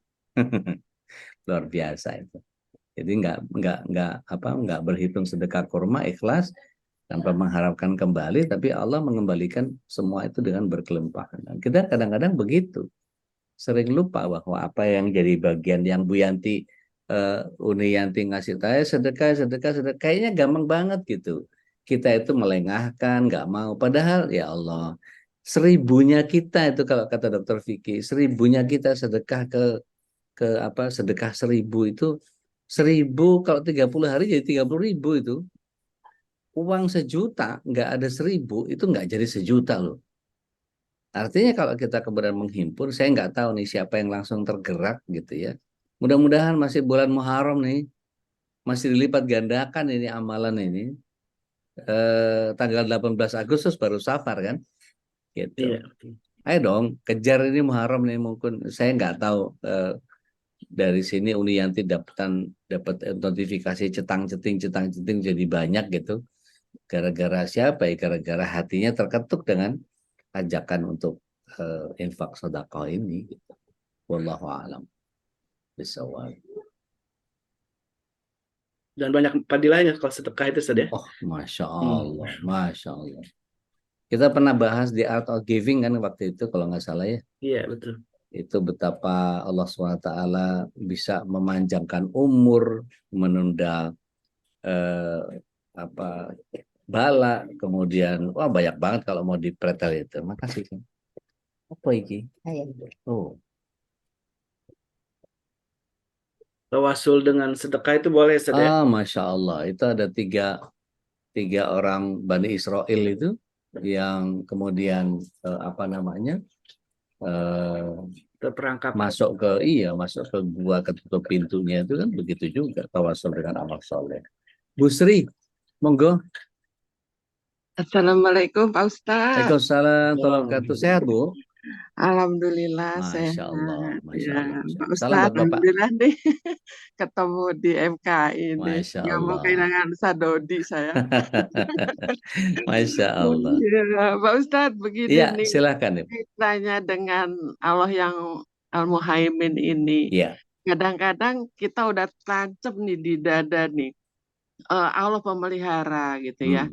luar biasa itu. Jadi nggak berhitung sedekah kurma ikhlas tanpa mengharapkan kembali, tapi Allah mengembalikan semua itu dengan berkelimpahan. Dan kita kadang-kadang begitu, sering lupa bahwa apa yang jadi bagian yang Bu Yanti, Uni Yanti ngasih tahu sedekah, kayaknya gampang banget gitu. Kita itu melengahkan, nggak mau. Padahal ya Allah, 1000-nya kita itu kalau kata Dokter Vicky, 1000-nya kita sedekah sedekah 1000 itu 1000 kalau 30 hari jadi 30.000 itu. Uang 1.000.000 nggak ada 1000 itu nggak jadi 1.000.000 loh. Artinya kalau kita kemudian menghimpun, saya nggak tahu nih siapa yang langsung tergerak gitu ya. Mudah-mudahan masih bulan Muharram nih, masih dilipat gandakan ini amalan ini. Tanggal 18 Agustus baru Safar kan, gitu. Iya. Ayo dong, kejar ini Muharram nih, mungkin saya nggak tahu dari sini Uni Yanti dapat notifikasi cetang-ceting jadi banyak gitu. Gara-gara siapa ya? Gara-gara hatinya terketuk dengan ajakan untuk infak sedekah ini. Gitu. Wallahu a'lam bishawab. Dan banyak padilahnya kalau sedekah itu Ustaz ya. Oh, Masya Allah, Masya Allah. Kita pernah bahas di Art of Giving kan waktu itu kalau nggak salah ya. Iya, betul. Itu betapa Allah SWT bisa memanjangkan umur, menunda bala, kemudian wah banyak banget kalau mau dipretel itu. Makasih. Apa iki? Oh, Tawasul dengan sedekah itu boleh Ustaz ya. Masya Allah. Itu ada tiga orang Bani Israel itu yang kemudian Terperangkap. masuk ke gua, ketutup pintunya, itu kan begitu juga tawasul dengan amal soleh. Bu Sri, monggo. Assalamualaikum Pak Ustadz. Waalaikumsalam, tolong katu sehat Bu. Alhamdulillah Masya sehat. Allah, Masya Ya, Allah. Pak Salam Ustadz, buat Bapak. alhamdulillah nih ketemu di MKI ini. Masya Nggak mau Allah. kehilangan Sadodi saya. Masya Allah. Ya, Pak Ustadz, begini Iya, nih silakan. ceritanya dengan Allah yang Al-Muhaimin ini. Iya. Kadang-kadang kita udah tancap nih di dada nih. Allah pemelihara gitu ya.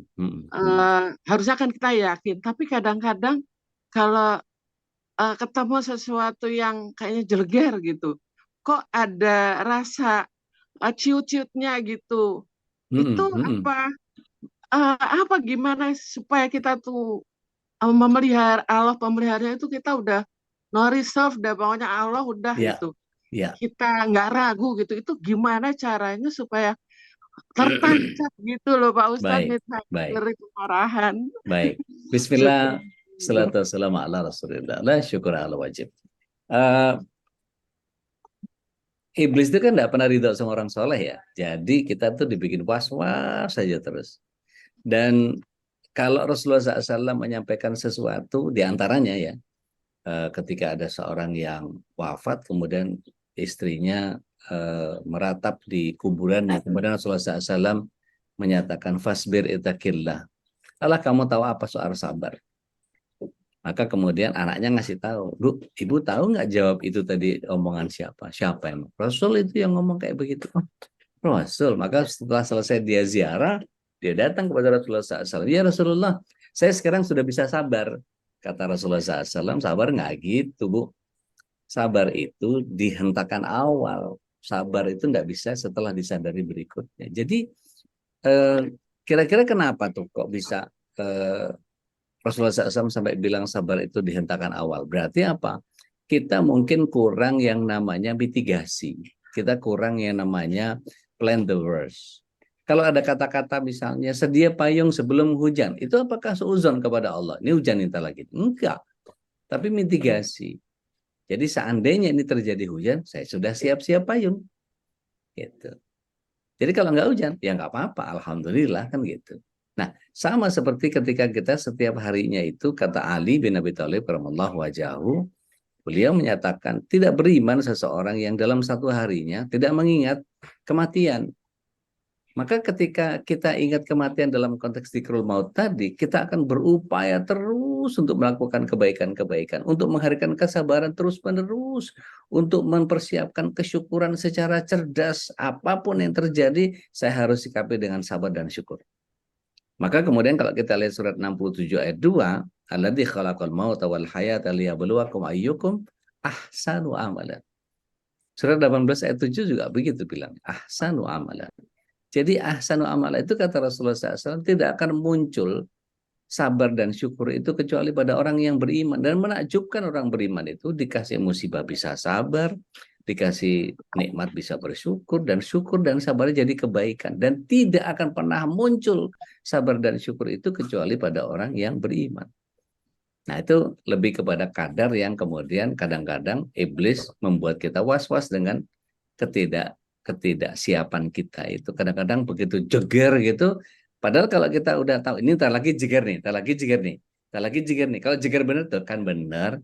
Harusnya kan kita yakin, tapi kadang-kadang kalau ketemu sesuatu yang kayaknya jeleger gitu, kok ada rasa ciut-ciutnya gitu. Itu apa gimana supaya kita tuh memelihara Allah pemeliharanya itu kita udah no reserve, dah pokoknya Allah udah gitu. Kita nggak ragu gitu. Itu gimana caranya supaya tertancap gitu loh Pak Ustadz, ngeri kemarahan. Baik. Bismillah. Salatu wassalamu ala Rasulillah. La syukur ala wajib. Iblis itu kan tidak pernah ridho sama orang soleh ya. Jadi kita tuh dibikin was-was saja terus. Dan kalau Rasulullah SAW menyampaikan sesuatu, diantaranya ya, ketika ada seorang yang wafat, kemudian istrinya meratap di kuburannya, kemudian Rasulullah SAW menyatakan fasbir ittaqillah. Allah, kamu tahu apa soal sabar? Maka kemudian anaknya ngasih tahu, Bu, Ibu tahu nggak jawab itu tadi omongan siapa? Siapa emang? Rasul itu yang ngomong kayak begitu. Oh, Rasul. Maka setelah selesai dia ziarah, dia datang kepada Rasulullah SAW. Ya Rasulullah, saya sekarang sudah bisa sabar. Kata Rasulullah SAW, sabar nggak gitu, Bu. Sabar itu dihentakan awal. Sabar itu nggak bisa setelah disadari berikutnya. Jadi kira-kira kenapa tuh kok bisa Rasulullah SAW sampai bilang sabar itu dihentakan awal? Berarti apa? Kita mungkin kurang yang namanya mitigasi. Kita kurang yang namanya plan the worst. Kalau ada kata-kata misalnya sedia payung sebelum hujan, itu apakah seuzon kepada Allah? Ini hujan minta lagi. Enggak. Tapi mitigasi. Jadi seandainya ini terjadi hujan, saya sudah siap-siap payung. Gitu. Jadi kalau nggak hujan, ya nggak apa-apa. Alhamdulillah kan gitu. Nah, sama seperti ketika kita setiap harinya itu, kata Ali bin Abi Thalib karamallahu wajahu, beliau menyatakan tidak beriman seseorang yang dalam satu harinya tidak mengingat kematian. Maka ketika kita ingat kematian dalam konteks dzikrul maut tadi, kita akan berupaya terus untuk melakukan kebaikan-kebaikan, untuk menghadirkan kesabaran terus-menerus, untuk mempersiapkan kesyukuran secara cerdas. Apapun yang terjadi, saya harus sikapi dengan sabar dan syukur. Maka kemudian kalau kita lihat surat 67 ayat 2, alladzi khalaqal mauta wal hayata liyabluwakum ayyukum ahsanu amalan. Surat 18 ayat 7 juga begitu bilang, ahsanu amalan. Jadi ahsanu amalan itu kata Rasulullah SAW tidak akan muncul sabar dan syukur itu kecuali pada orang yang beriman. Dan menakjubkan orang beriman itu dikasih musibah bisa sabar, dikasih nikmat bisa bersyukur, dan syukur dan sabar jadi kebaikan. Dan tidak akan pernah muncul sabar dan syukur itu kecuali pada orang yang beriman. Nah itu lebih kepada kadar yang kemudian kadang-kadang iblis membuat kita was-was dengan ketidaksiapan kita itu. Kadang-kadang begitu jeger gitu, padahal kalau kita udah tahu ini tak lagi jeger nih, tak lagi jeger nih, tak lagi jeger nih. Kalau jeger bener tuh kan bener,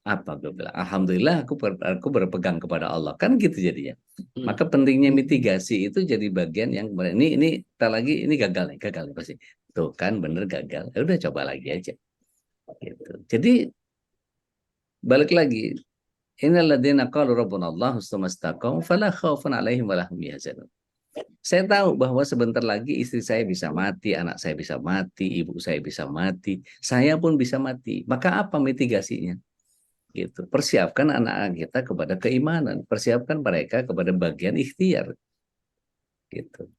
Apa gue bilang? Alhamdulillah aku berpegang kepada Allah. Kan gitu jadinya. Hmm. Maka pentingnya mitigasi itu jadi bagian yang ini tak lagi ini gagal nih pasti. Tuh kan bener gagal. Ya udah coba lagi aja. Gitu. Jadi balik lagi. Innal ladzina qalu rabbuna Allah tsumma istaqamu fala khaufun 'alaihim wa lahum yahzanun. Saya tahu bahwa sebentar lagi istri saya bisa mati, anak saya bisa mati, ibu saya bisa mati, saya pun bisa mati. Maka apa mitigasinya? Gitu. Persiapkan anak-anak kita kepada keimanan, persiapkan mereka kepada bagian ikhtiar. Gitu.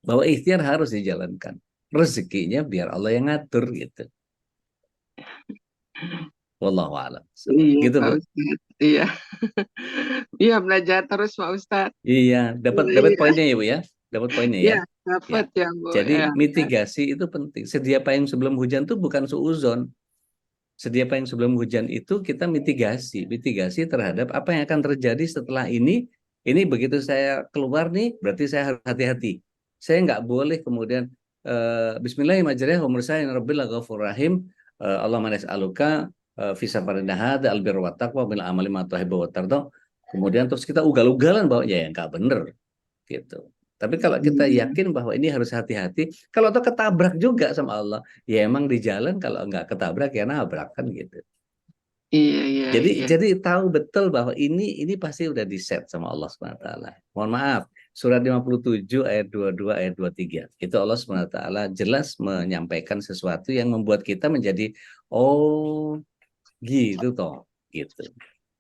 Bahwa ikhtiar harus dijalankan. Rezekinya biar Allah yang ngatur gitu. Wallahu a'lam. Iya, Gitu, Pak Bu. Ustadz. Iya. Iya, belajar terus, Pak Ustadz. Iya, dapat Iya, poinnya ya, Bu ya. Dapat poinnya ya. iya, Ya. dapat ya, Bu. Jadi Ya. mitigasi itu penting. Sedia payung sebelum hujan itu bukan suuzon. Sedia payung sebelum hujan itu kita mitigasi terhadap apa yang akan terjadi setelah ini. Ini begitu saya keluar nih, berarti saya harus hati-hati. Saya nggak boleh kemudian Bismillahirrahmanirrahim. Rabbil ghafur rahim. Allahumma nas'aluka fi safarina hadza albirra wat taqwa bil amali ma tuhibbu wa tarda. Kemudian terus kita ugal-ugalan bahwa ya nggak bener gitu. Tapi kalau kita yakin bahwa ini harus hati-hati, kalau tuh ketabrak juga sama Allah, ya emang di jalan kalau nggak ketabrak ya nabrak kan gitu. Iya, iya, iya. Jadi tahu betul bahwa ini pasti udah di-set sama Allah SWT. Mohon maaf, surat 57 ayat 22 ayat 23. Itu Allah SWT jelas menyampaikan sesuatu yang membuat kita menjadi oh gitu toh gitu.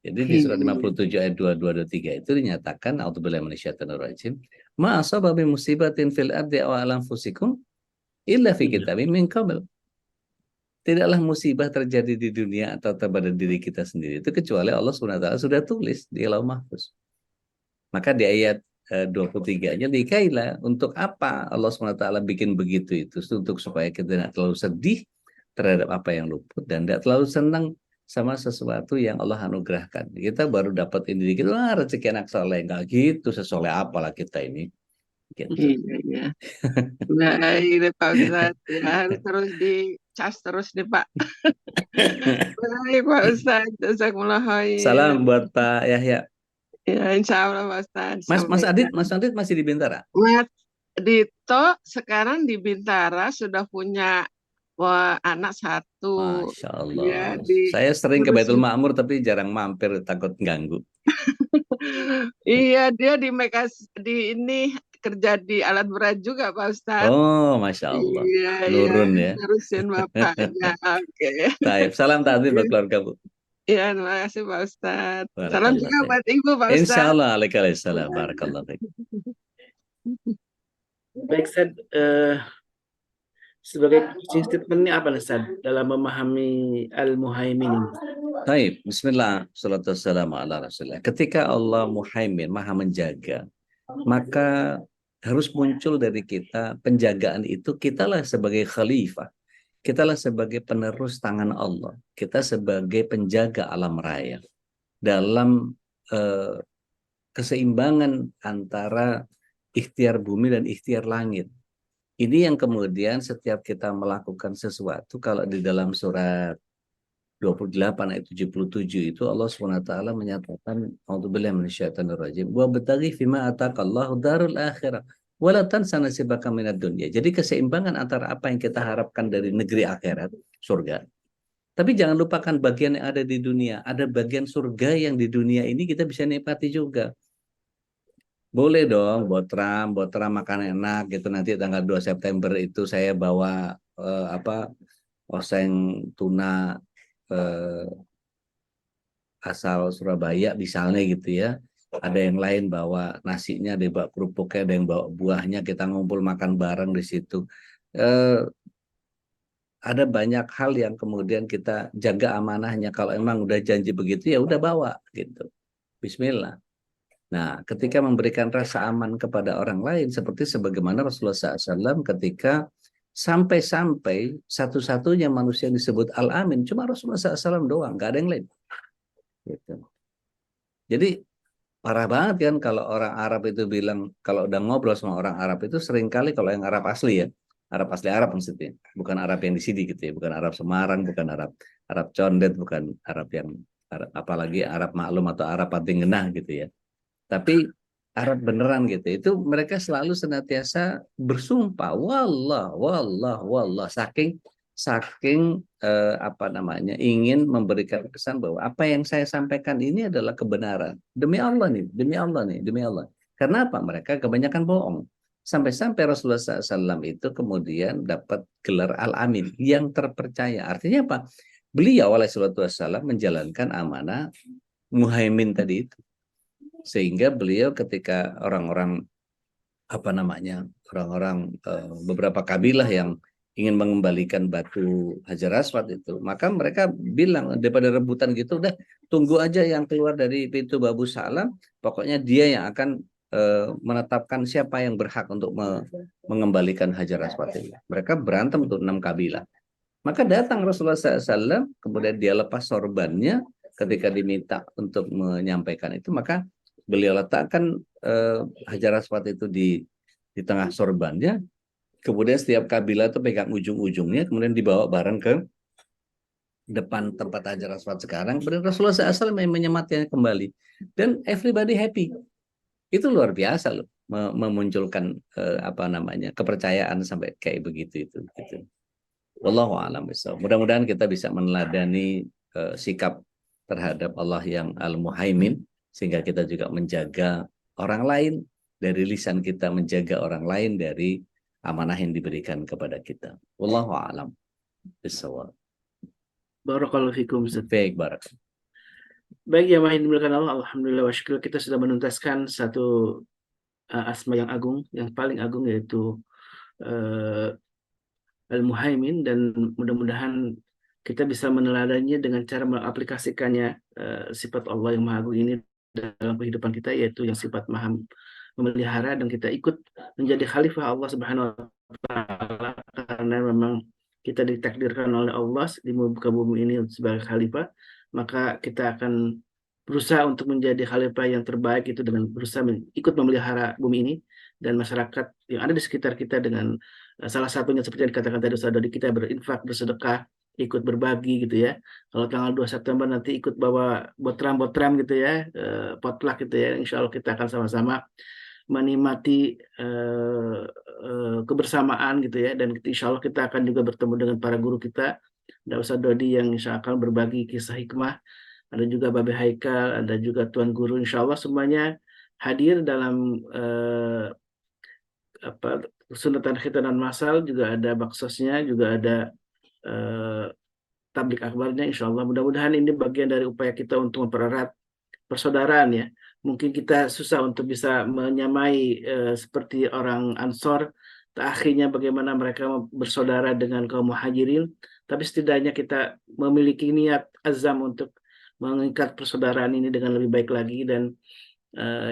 Jadi di surat 57 ayat 22 23 itu dinyatakan a'udzubillahi minasyaitonir rajim ma asaba min musibatin fil ardi aw ala anfusikum illa fi kitabim min qabl. Tidaklah musibah terjadi di dunia atau pada diri kita sendiri itu kecuali Allah SWT sudah tulis di Lauh Mahfuz. Maka di ayat 23-nya dikailah untuk apa Allah SWT bikin begitu itu untuk supaya kita tidak terlalu sedih terhadap apa yang luput dan tidak terlalu senang sama sesuatu yang Allah anugerahkan. Kita baru dapat ini dikit, rezeki anak soleh enggak gitu, sesoleh apalah kita ini. Gitu. Iya, iya. Baik, Pak Ustadz. Ya, harus terus dicas terus nih, Pak. Baik, Pak Ustadz. Jazakumullah khair. Salam buat Pak Yahya. Ya, insya Allah, Pak Ustadz. Mas Adit masih di Bintara? Mas Dito sekarang di Bintara sudah punya anak satu. Masya Allah. Ya, Saya sering ke Baitul Ma'mur tapi jarang mampir, takut ganggu. Iya, dia di ini kerja di alat berat juga, Pak Ustadz. Oh, Masya Allah. Iya, Nurun ya. Terusin bapaknya. Oke. Baik, salam takdir buat keluarga, Bu. Iya, terima kasih Pak Ustadz. Salam Barakallah juga fiik. buat Ibu, Pak Ustadz. Insya Allah, waalaikumsalam. Barakallah fiik. Baik, Ustaz, sebagai closing statement ini apa nih, Ustaz, dalam memahami Al-Muhaimin ini? Baik, bismillah, salatu wassalamu ala rasulillah. Ketika Allah Muhaimin, maha menjaga, maka harus muncul dari kita penjagaan itu, kitalah sebagai khalifah, kitalah sebagai penerus tangan Allah, kita sebagai penjaga alam raya dalam keseimbangan antara ikhtiar bumi dan ikhtiar langit. Ini yang kemudian setiap kita melakukan sesuatu, kalau di dalam surat 28 ayat 77 itu Allah SWT menyatakan a'udzubillahi minasyaitonir rajim wa bataghi fima ataqallahu darul akhirah wala tansa nasibaka minad dunya. Jadi keseimbangan antara apa yang kita harapkan dari negeri akhirat, surga. Tapi jangan lupakan bagian yang ada di dunia. Ada bagian surga yang di dunia ini kita bisa nikmati juga. Boleh dong, botram makan enak gitu. Nanti tanggal 2 September itu saya bawa oseng tuna asal Surabaya misalnya gitu ya. Ada yang lain bawa nasinya, ada yang bawa kerupuknya, ada yang bawa buahnya, kita ngumpul makan bareng di situ. Ada banyak hal yang kemudian kita jaga amanahnya. Kalau emang udah janji begitu ya udah bawa gitu. Bismillah. Nah, ketika memberikan rasa aman kepada orang lain, seperti sebagaimana Rasulullah SAW ketika sampai-sampai satu-satunya manusia yang disebut Al-Amin, cuma Rasulullah SAW doang, nggak ada yang lain. Gitu. Jadi, parah banget kan kalau orang Arab itu bilang, kalau udah ngobrol sama orang Arab itu seringkali kalau yang Arab asli ya, Arab asli Arab maksudnya, bukan Arab yang di sini gitu ya, bukan Arab Semarang, bukan Arab condet, bukan Arab yang apalagi Arab maklum atau Arab patingenah gitu ya. Tapi Arab beneran gitu, itu mereka selalu senantiasa bersumpah, wallah, saking apa namanya, ingin memberikan kesan bahwa apa yang saya sampaikan ini adalah kebenaran. Demi Allah nih, demi Allah nih, demi Allah. Karena apa? Mereka kebanyakan bohong. Sampai-sampai Rasulullah SAW itu kemudian dapat gelar Al-Amin, yang terpercaya. Artinya apa? Beliau alaihissalam menjalankan amanah Muhaimin tadi itu. Sehingga beliau ketika orang-orang apa namanya, orang-orang beberapa kabilah yang ingin mengembalikan batu Hajar Aswad itu, maka mereka bilang daripada rebutan gitu, udah tunggu aja yang keluar dari pintu Babu Salam, pokoknya dia yang akan menetapkan siapa yang berhak untuk mengembalikan Hajar Aswad ini. Mereka berantem untuk 6 kabilah. Maka datang Rasulullah SAW, kemudian dia lepas sorbannya ketika diminta untuk menyampaikan itu, maka beliau letakkan Hajar Aswad itu di tengah sorbannya, kemudian setiap kabilah itu pegang ujung-ujungnya, kemudian dibawa bareng ke depan tempat Hajar Aswad sekarang, kemudian Rasulullah SAW menyematnya kembali, dan everybody happy. Itu luar biasa loh, memunculkan apa namanya, kepercayaan sampai kayak begitu itu. Gitu. Wallahu a'lam bishawab. Mudah-mudahan kita bisa meneladani sikap terhadap Allah yang Al-Muhaimin, sehingga kita juga menjaga orang lain dari lisan kita, menjaga orang lain dari amanah yang diberikan kepada kita. Wallahu a'lam bishawab. Barakallahu fikum. Baik, barak. Baik, ya mahin dimuliakan Allah, alhamdulillah wa syukur, kita sudah menuntaskan satu asma yang agung, yang paling agung, yaitu Al-Muhaimin, dan mudah-mudahan kita bisa meneladaninya dengan cara mengaplikasikannya sifat Allah yang Maha Agung ini dalam kehidupan kita, yaitu yang sifat Maha memelihara, dan kita ikut menjadi khalifah Allah Subhanahu wa taala, karena memang kita ditakdirkan oleh Allah di muka bumi ini sebagai khalifah. Maka kita akan berusaha untuk menjadi khalifah yang terbaik itu dengan berusaha ikut memelihara bumi ini dan masyarakat yang ada di sekitar kita, dengan salah satunya seperti yang dikatakan tadi Ustaz Dodi, kita berinfak, bersedekah, ikut berbagi gitu ya. Kalau tanggal 2 September nanti ikut bawa botram gitu ya, potluck gitu ya. Insya Allah kita akan sama-sama menikmati kebersamaan gitu ya, dan insya Allah kita akan juga bertemu dengan para guru kita. Ada Ustaz Dodi yang insya Allah akan berbagi kisah hikmah, ada juga Babe Haikal, ada juga Tuan Guru, insya Allah semuanya hadir dalam sunatan khitanan masal, juga ada baksosnya, juga ada tablik akbarnya, insya Allah. Mudah-mudahan ini bagian dari upaya kita untuk mempererat persaudaraan ya. Mungkin kita susah untuk bisa menyamai seperti orang Ansor, akhirnya bagaimana mereka bersaudara dengan kaum Muhajirin, tapi setidaknya kita memiliki niat azam untuk mengikat persaudaraan ini dengan lebih baik lagi, dan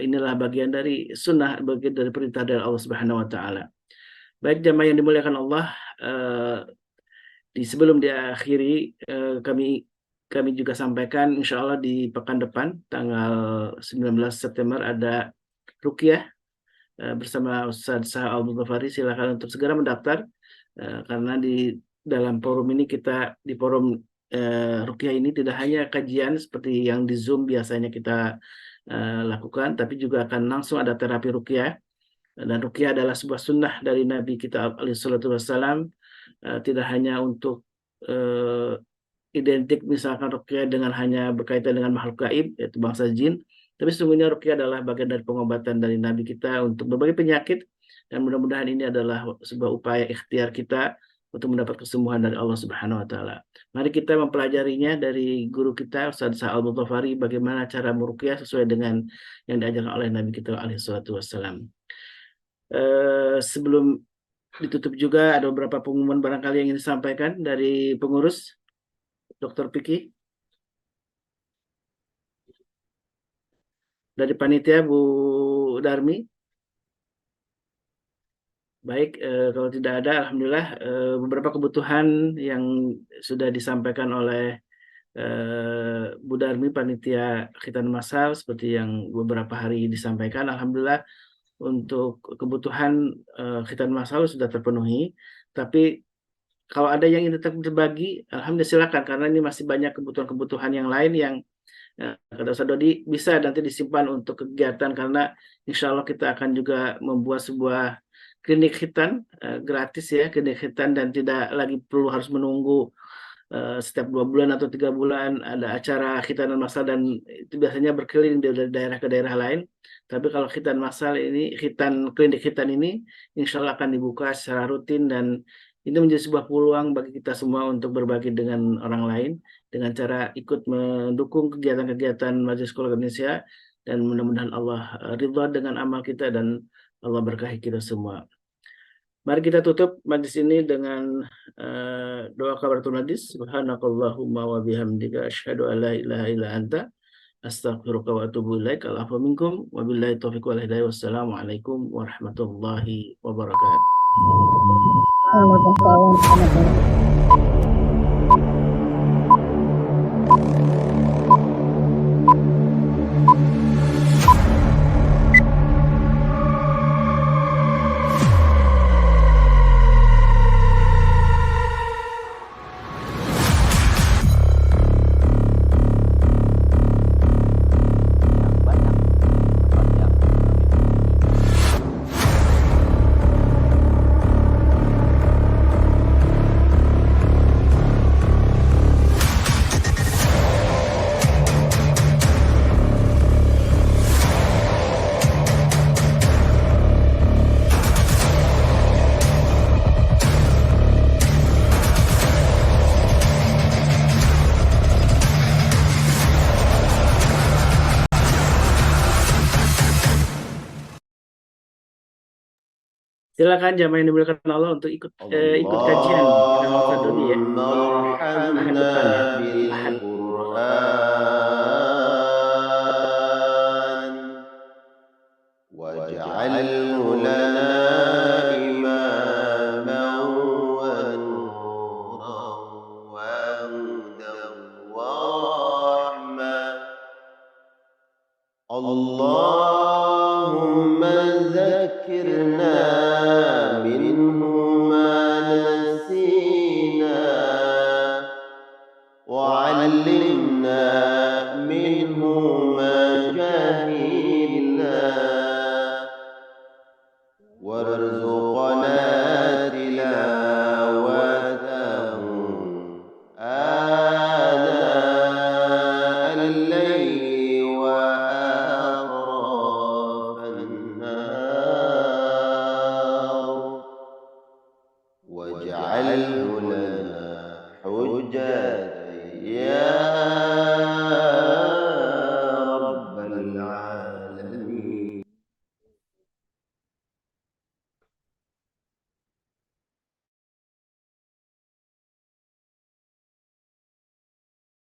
inilah bagian dari sunnah, bagian dari perintah dari Allah Subhanahu wa taala. Baik jamaah yang dimuliakan Allah, sebelum diakhiri, kami juga sampaikan insya Allah di pekan depan tanggal 19 September ada ruqyah bersama Ustaz Saha Al-Mudhafari. Silakan untuk segera mendaftar, karena di dalam forum ini kita, di forum ruqyah ini tidak hanya kajian seperti yang di Zoom biasanya kita lakukan, tapi juga akan langsung ada terapi ruqyah. Dan ruqyah adalah sebuah sunnah dari Nabi kita alaihi salatu wassalam, tidak hanya untuk identik misalkan ruqyah dengan hanya berkaitan dengan makhluk gaib, yaitu bangsa jin, tapi sesungguhnya ruqyah adalah bagian dari pengobatan dari Nabi kita untuk berbagai penyakit, dan mudah-mudahan ini adalah sebuah upaya ikhtiar kita untuk mendapat kesembuhan dari Allah Subhanahu wa taala. Mari kita mempelajarinya dari guru kita Ustaz Saha Al-Mudhafari, bagaimana cara meruqyah sesuai dengan yang diajarkan oleh Nabi kita alaihi salatu wassalam. Sebelum ditutup juga ada beberapa pengumuman barangkali yang ingin disampaikan dari pengurus. Dr. Piki, dari panitia Bu Darmi. Baik, kalau tidak ada, alhamdulillah beberapa kebutuhan yang sudah disampaikan oleh Bu Darmi panitia khitan masal seperti yang beberapa hari disampaikan, alhamdulillah untuk kebutuhan khitan masal sudah terpenuhi. Tapi kalau ada yang ingin tetap berbagi, alhamdulillah silakan, karena ini masih banyak kebutuhan-kebutuhan yang lain yang kata Ustaz Dodi bisa nanti disimpan untuk kegiatan, karena insya Allah kita akan juga membuat sebuah klinik khitan gratis ya, klinik khitan, dan tidak lagi perlu harus menunggu setiap 2 bulan atau 3 bulan ada acara khitanan massal, dan itu biasanya berkeliling dari daerah ke daerah lain. Tapi kalau khitan massal ini, klinik khitan ini insya Allah akan dibuka secara rutin, dan ini menjadi sebuah peluang bagi kita semua untuk berbagi dengan orang lain dengan cara ikut mendukung kegiatan-kegiatan Majelis Keluarga Indonesia, dan mudah-mudahan Allah ridha dengan amal kita dan Allah berkahi kita semua. Mari kita tutup majlis ini dengan doa kafaratul majlis. Subhanakallahumma wa bihamdika asyhadu an la ilaha illa anta astaghfiruka wa atubu ilaik. Al-afwu minkum wa billahi taufiq wal hidayah. Wassalamualaikum warahmatullahi wabarakatuh. Silakan jamaah yang dimuliakan Allah untuk ikut kajian dengan Ustaz Dodi ya. Ahad depan ya. Ahad. واجعله لنا إماما ونورا وهدى ورحمة اللهم ذكرنا منه ما نسينا وعلمنا